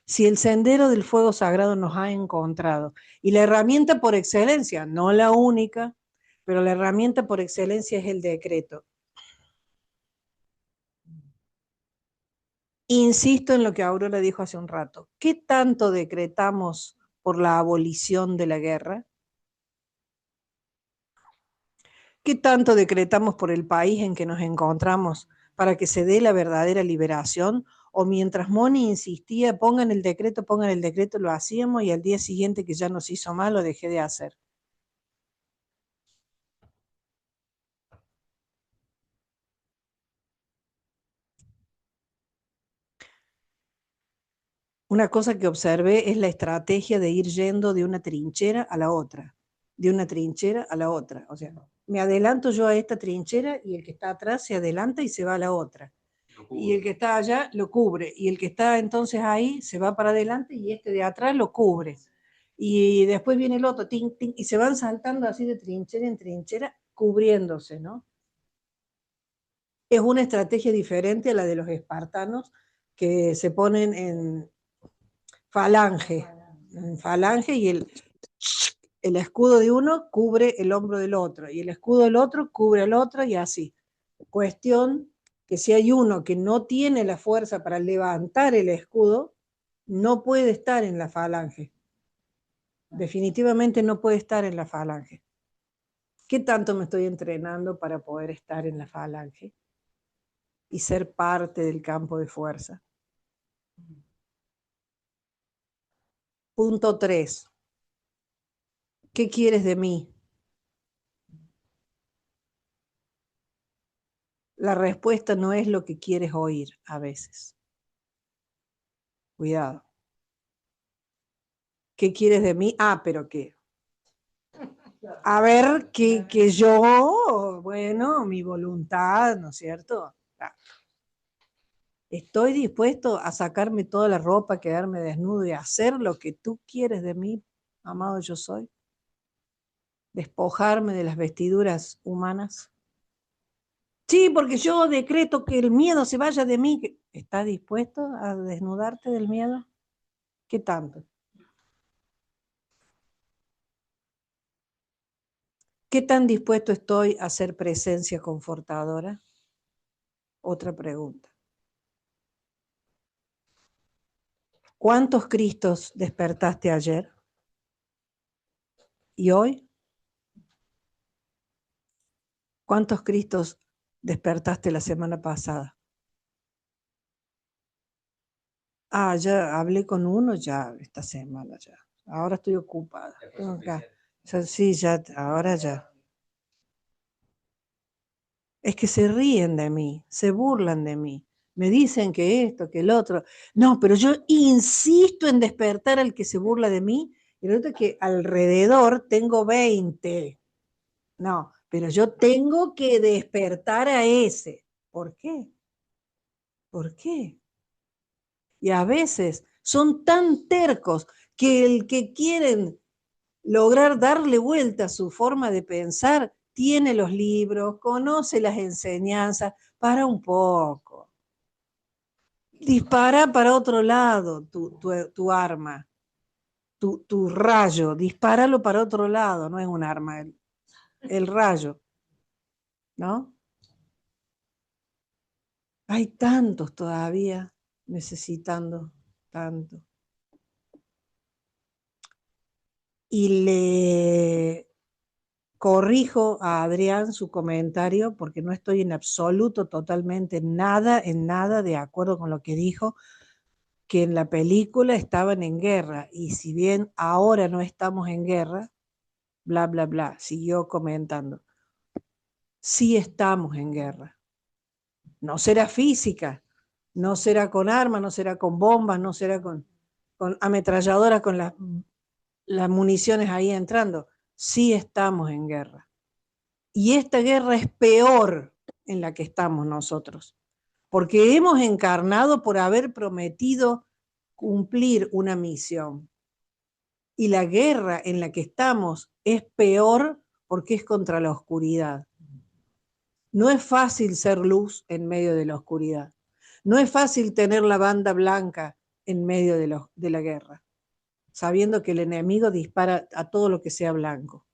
Si el Sendero del Fuego Sagrado nos ha encontrado, y la herramienta por excelencia, no la única, pero la herramienta por excelencia es el decreto. Insisto en lo que Aurora dijo hace un rato. ¿Qué tanto decretamos por la abolición de la guerra? ¿Qué tanto decretamos por el país en que nos encontramos para que se dé la verdadera liberación? o mientras Moni insistía, pongan el decreto, lo hacíamos y al día siguiente que ya nos hizo mal lo dejé de hacer. Una cosa que observé es la estrategia de ir yendo de una trinchera a la otra, de una trinchera a la otra. O sea, me adelanto yo a esta trinchera y el que está atrás se adelanta y se va a la otra. Y el que está allá lo cubre. Y el que está entonces ahí se va para adelante y este de atrás lo cubre. Y después viene el otro, ting, ting, y se van saltando así de trinchera en trinchera, cubriéndose, ¿no? Es una estrategia diferente a la de los espartanos que se ponen en falange y el escudo de uno cubre el hombro del otro y el escudo del otro cubre al otro y así. Cuestión que si hay uno que no tiene la fuerza para levantar el escudo, no puede estar en la falange. Definitivamente no puede estar en la falange. ¿Qué tanto me estoy entrenando para poder estar en la falange y ser parte del campo de fuerza? Punto 3. ¿Qué quieres de mí? La respuesta no es lo que quieres oír a veces. Cuidado. ¿Qué quieres de mí? Ah, pero ¿qué? A ver, que yo, bueno, mi voluntad, ¿no es cierto? Estoy dispuesto a sacarme toda la ropa, quedarme desnudo y hacer lo que tú quieres de mí, amado yo soy. Despojarme de las vestiduras humanas. Sí, porque yo decreto que el miedo se vaya de mí. ¿Estás dispuesto a desnudarte del miedo? ¿Qué tanto? ¿Qué tan dispuesto estoy a ser presencia confortadora? Otra pregunta. ¿Cuántos Cristos despertaste ayer? ¿Y hoy? ¿Cuántos Cristos despertaste la semana pasada? Ah, ya hablé con uno ya esta semana ya. Ahora estoy ocupada. Acá. Sí, ya, ahora ya. Es que se ríen de mí, se burlan de mí. Me dicen que esto, que el otro. No, pero yo insisto en despertar al que se burla de mí. Y el otro es que alrededor tengo 20. No, pero yo tengo que despertar a ese. ¿Por qué? ¿Por qué? Y a veces son tan tercos que el que quieren lograr darle vuelta a su forma de pensar tiene los libros, conoce las enseñanzas, para un poco. Dispara para otro lado tu arma, tu rayo, dispáralo para otro lado, no es un arma, el rayo, ¿no? Hay tantos todavía necesitando tanto. Y le corrijo a Adrián su comentario porque no estoy en absoluto, totalmente, en nada de acuerdo con lo que dijo, que en la película estaban en guerra y si bien ahora no estamos en guerra, bla, bla, bla, siguió comentando. Sí estamos en guerra. No será física, no será con armas, no será con bombas, no será con ametralladoras, con las municiones ahí entrando. Sí estamos en guerra. Y esta guerra es peor en la que estamos nosotros, porque hemos encarnado por haber prometido cumplir una misión. Y la guerra en la que estamos es peor porque es contra la oscuridad. No es fácil ser luz en medio de la oscuridad. No es fácil tener la banda blanca en medio de la guerra, sabiendo que el enemigo dispara a todo lo que sea blanco.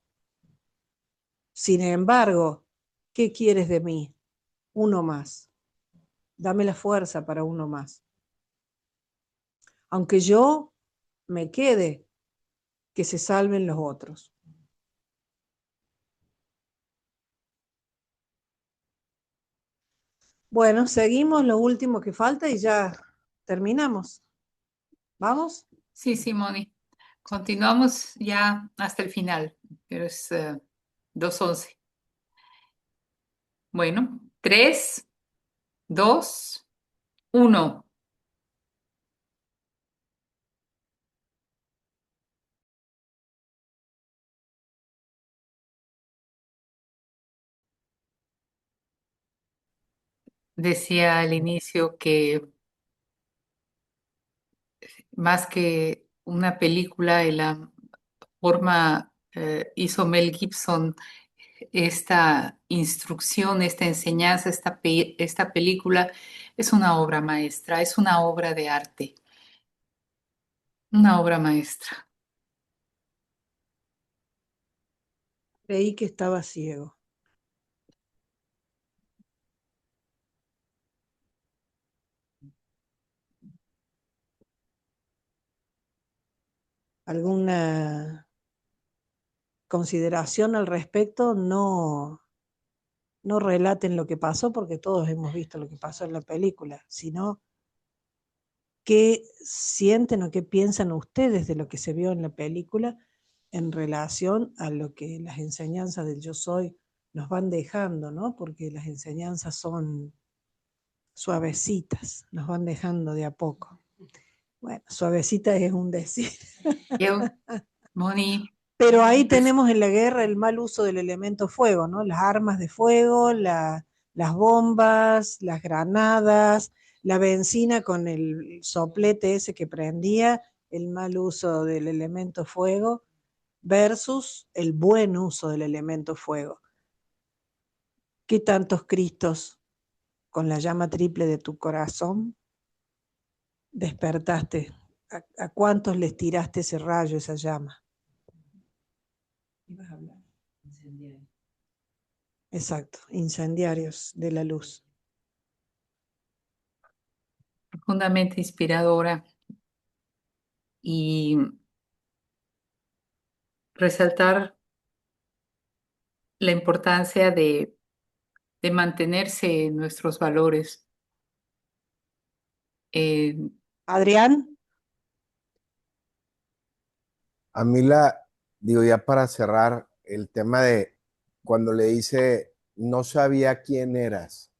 Sin embargo, ¿qué quieres de mí? Uno más. Dame la fuerza para uno más. Aunque yo me quede, que se salven los otros. Bueno, seguimos lo último que falta y ya terminamos. ¿Vamos? Sí, Moni. Continuamos ya hasta el final, pero es 2:11. Bueno, 3, 2, 1. Decía al inicio que más que una película, y la forma hizo Mel Gibson esta instrucción, esta enseñanza, esta película, es una obra maestra, es una obra de arte, una obra maestra. Creí que estaba ciego. ¿Alguna consideración al respecto? No relaten lo que pasó, porque todos hemos visto lo que pasó en la película, sino qué sienten o qué piensan ustedes de lo que se vio en la película en relación a lo que las enseñanzas del yo soy nos van dejando, ¿no? Porque las enseñanzas son suavecitas, nos van dejando de a poco. Bueno, suavecita es un decir. Moni. Pero ahí tenemos en la guerra el mal uso del elemento fuego, ¿no? Las armas de fuego, las bombas, las granadas, la benzina con el soplete ese que prendía, el mal uso del elemento fuego versus el buen uso del elemento fuego. ¿Qué tantos Cristos con la llama triple de tu corazón despertaste? ¿A cuántos les tiraste ese rayo, esa llama? ¿Ibas a hablar? Incendiarios. Exacto, incendiarios de la luz. Profundamente inspiradora y resaltar la importancia de mantenerse en nuestros valores. Adrián. A mí digo ya para cerrar, el tema de cuando le dice, no sabía quién eras.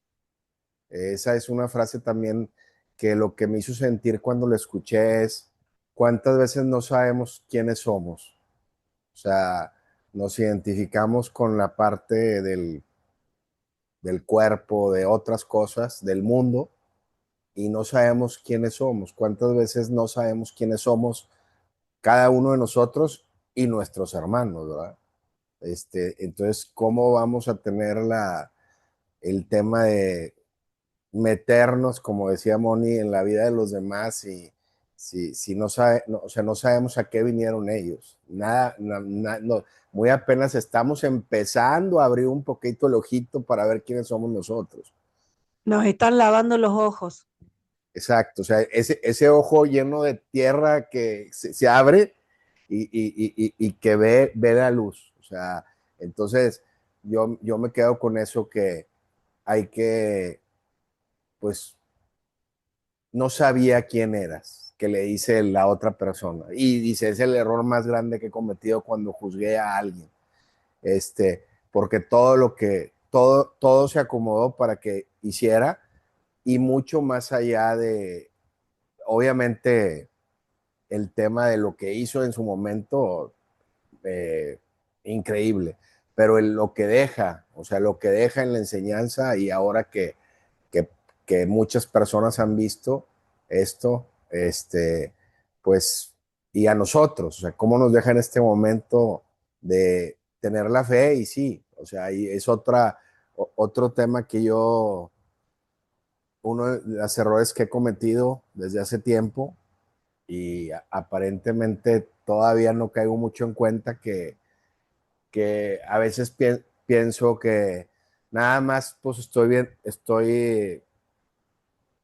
Esa es una frase también que lo que me hizo sentir cuando lo escuché es, ¿cuántas veces no sabemos quiénes somos? O sea, nos identificamos con la parte del cuerpo, de otras cosas, del mundo, y no sabemos quiénes somos. ¿Cuántas veces no sabemos quiénes somos cada uno de nosotros y nuestros hermanos, ¿verdad? Entonces, ¿cómo vamos a tener el tema de meternos, como decía Moni, en la vida de los demás y si no o sea, no sabemos a qué vinieron ellos? Nada, no, muy apenas estamos empezando a abrir un poquito el ojito para ver quiénes somos nosotros. Nos están lavando los ojos. Exacto, o sea, ese ojo lleno de tierra que se abre y que ve la luz. O sea, entonces yo me quedo con eso, que hay que, pues, no sabía quién eras, que le dice la otra persona. Y dice, es el error más grande que he cometido cuando juzgué a alguien. Porque todo se acomodó para que hiciera, y mucho más allá de, obviamente, el tema de lo que hizo en su momento, increíble, pero lo que deja, o sea, lo que deja en la enseñanza, y ahora que muchas personas han visto esto, pues, y a nosotros, o sea, cómo nos deja en este momento de tener la fe. Y sí, o sea, y es otro tema que uno de los errores que he cometido desde hace tiempo, y aparentemente todavía no caigo mucho en cuenta, que a veces pienso que nada más pues estoy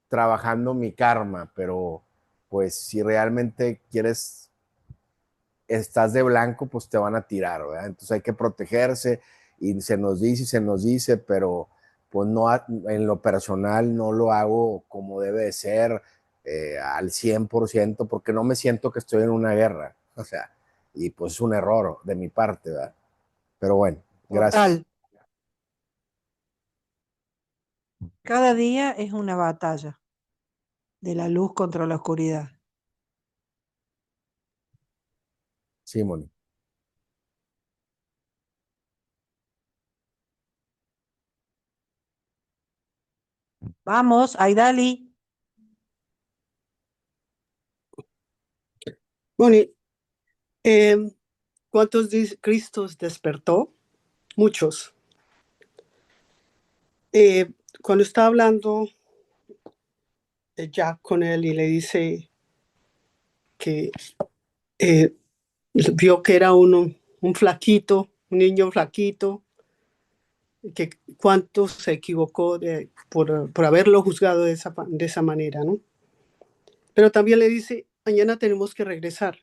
trabajando mi karma, pero pues si realmente estás de blanco, pues te van a tirar, ¿verdad? Entonces hay que protegerse, y se nos dice, pero pues no, en lo personal no lo hago como debe de ser. al 100% porque no me siento que estoy en una guerra. O sea, y pues es un error de mi parte, ¿verdad? Pero bueno, gracias. Total. Cada día es una batalla de la luz contra la oscuridad. Sí, Moni. Vamos, Aidali. Moni, ¿cuántos Cristos despertó? Muchos. Cuando está hablando Jack con él y le dice que vio que era un flaquito, un niño flaquito, que cuánto se equivocó por haberlo juzgado de esa manera, ¿no? Pero también le dice, mañana tenemos que regresar.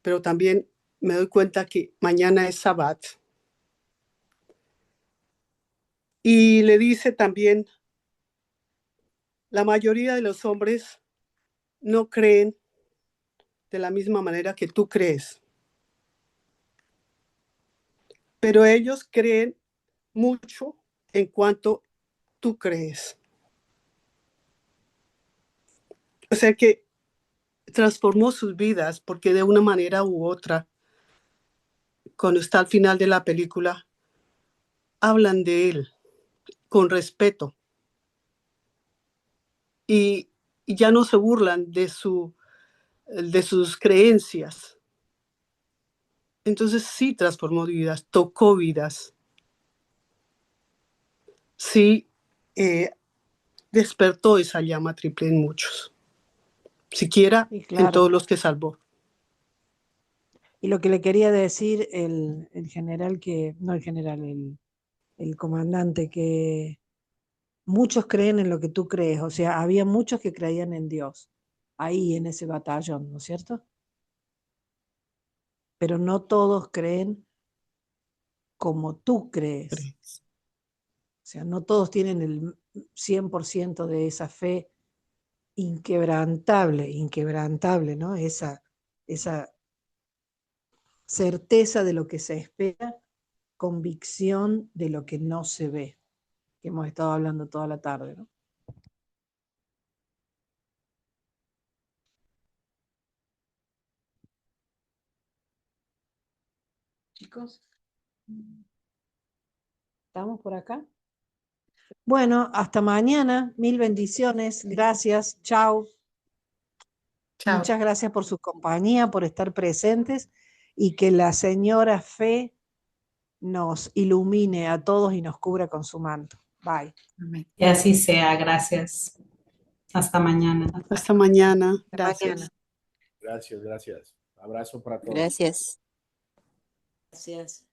Pero también me doy cuenta que mañana es Sabbat. Y le dice también, la mayoría de los hombres no creen de la misma manera que tú crees. Pero ellos creen mucho en cuanto tú crees. O sea que transformó sus vidas porque de una manera u otra, cuando está al final de la película, hablan de él con respeto y ya no se burlan de sus creencias. Entonces sí transformó vidas, tocó vidas, sí despertó esa llama triple en muchos, siquiera Sí, en claro. todos los que salvó. Y lo que le quería decir el general no el general, el comandante, que muchos creen en lo que tú crees, o sea, había muchos que creían en Dios, ahí en ese batallón, ¿no es cierto? Pero no todos creen como tú crees. O sea, no todos tienen el 100% de esa fe inquebrantable, ¿no? Esa certeza de lo que se espera, convicción de lo que no se ve, que hemos estado hablando toda la tarde, ¿no? Chicos, ¿estamos por acá? Bueno, hasta mañana, 1000 bendiciones, gracias, chao. Chao. Muchas gracias por su compañía, por estar presentes y que la señora Fe nos ilumine a todos y nos cubra con su manto. Bye. Que así sea, gracias. Hasta mañana. Hasta mañana, Hasta gracias. mañana. Gracias, gracias. Abrazo para todos. Gracias. Gracias.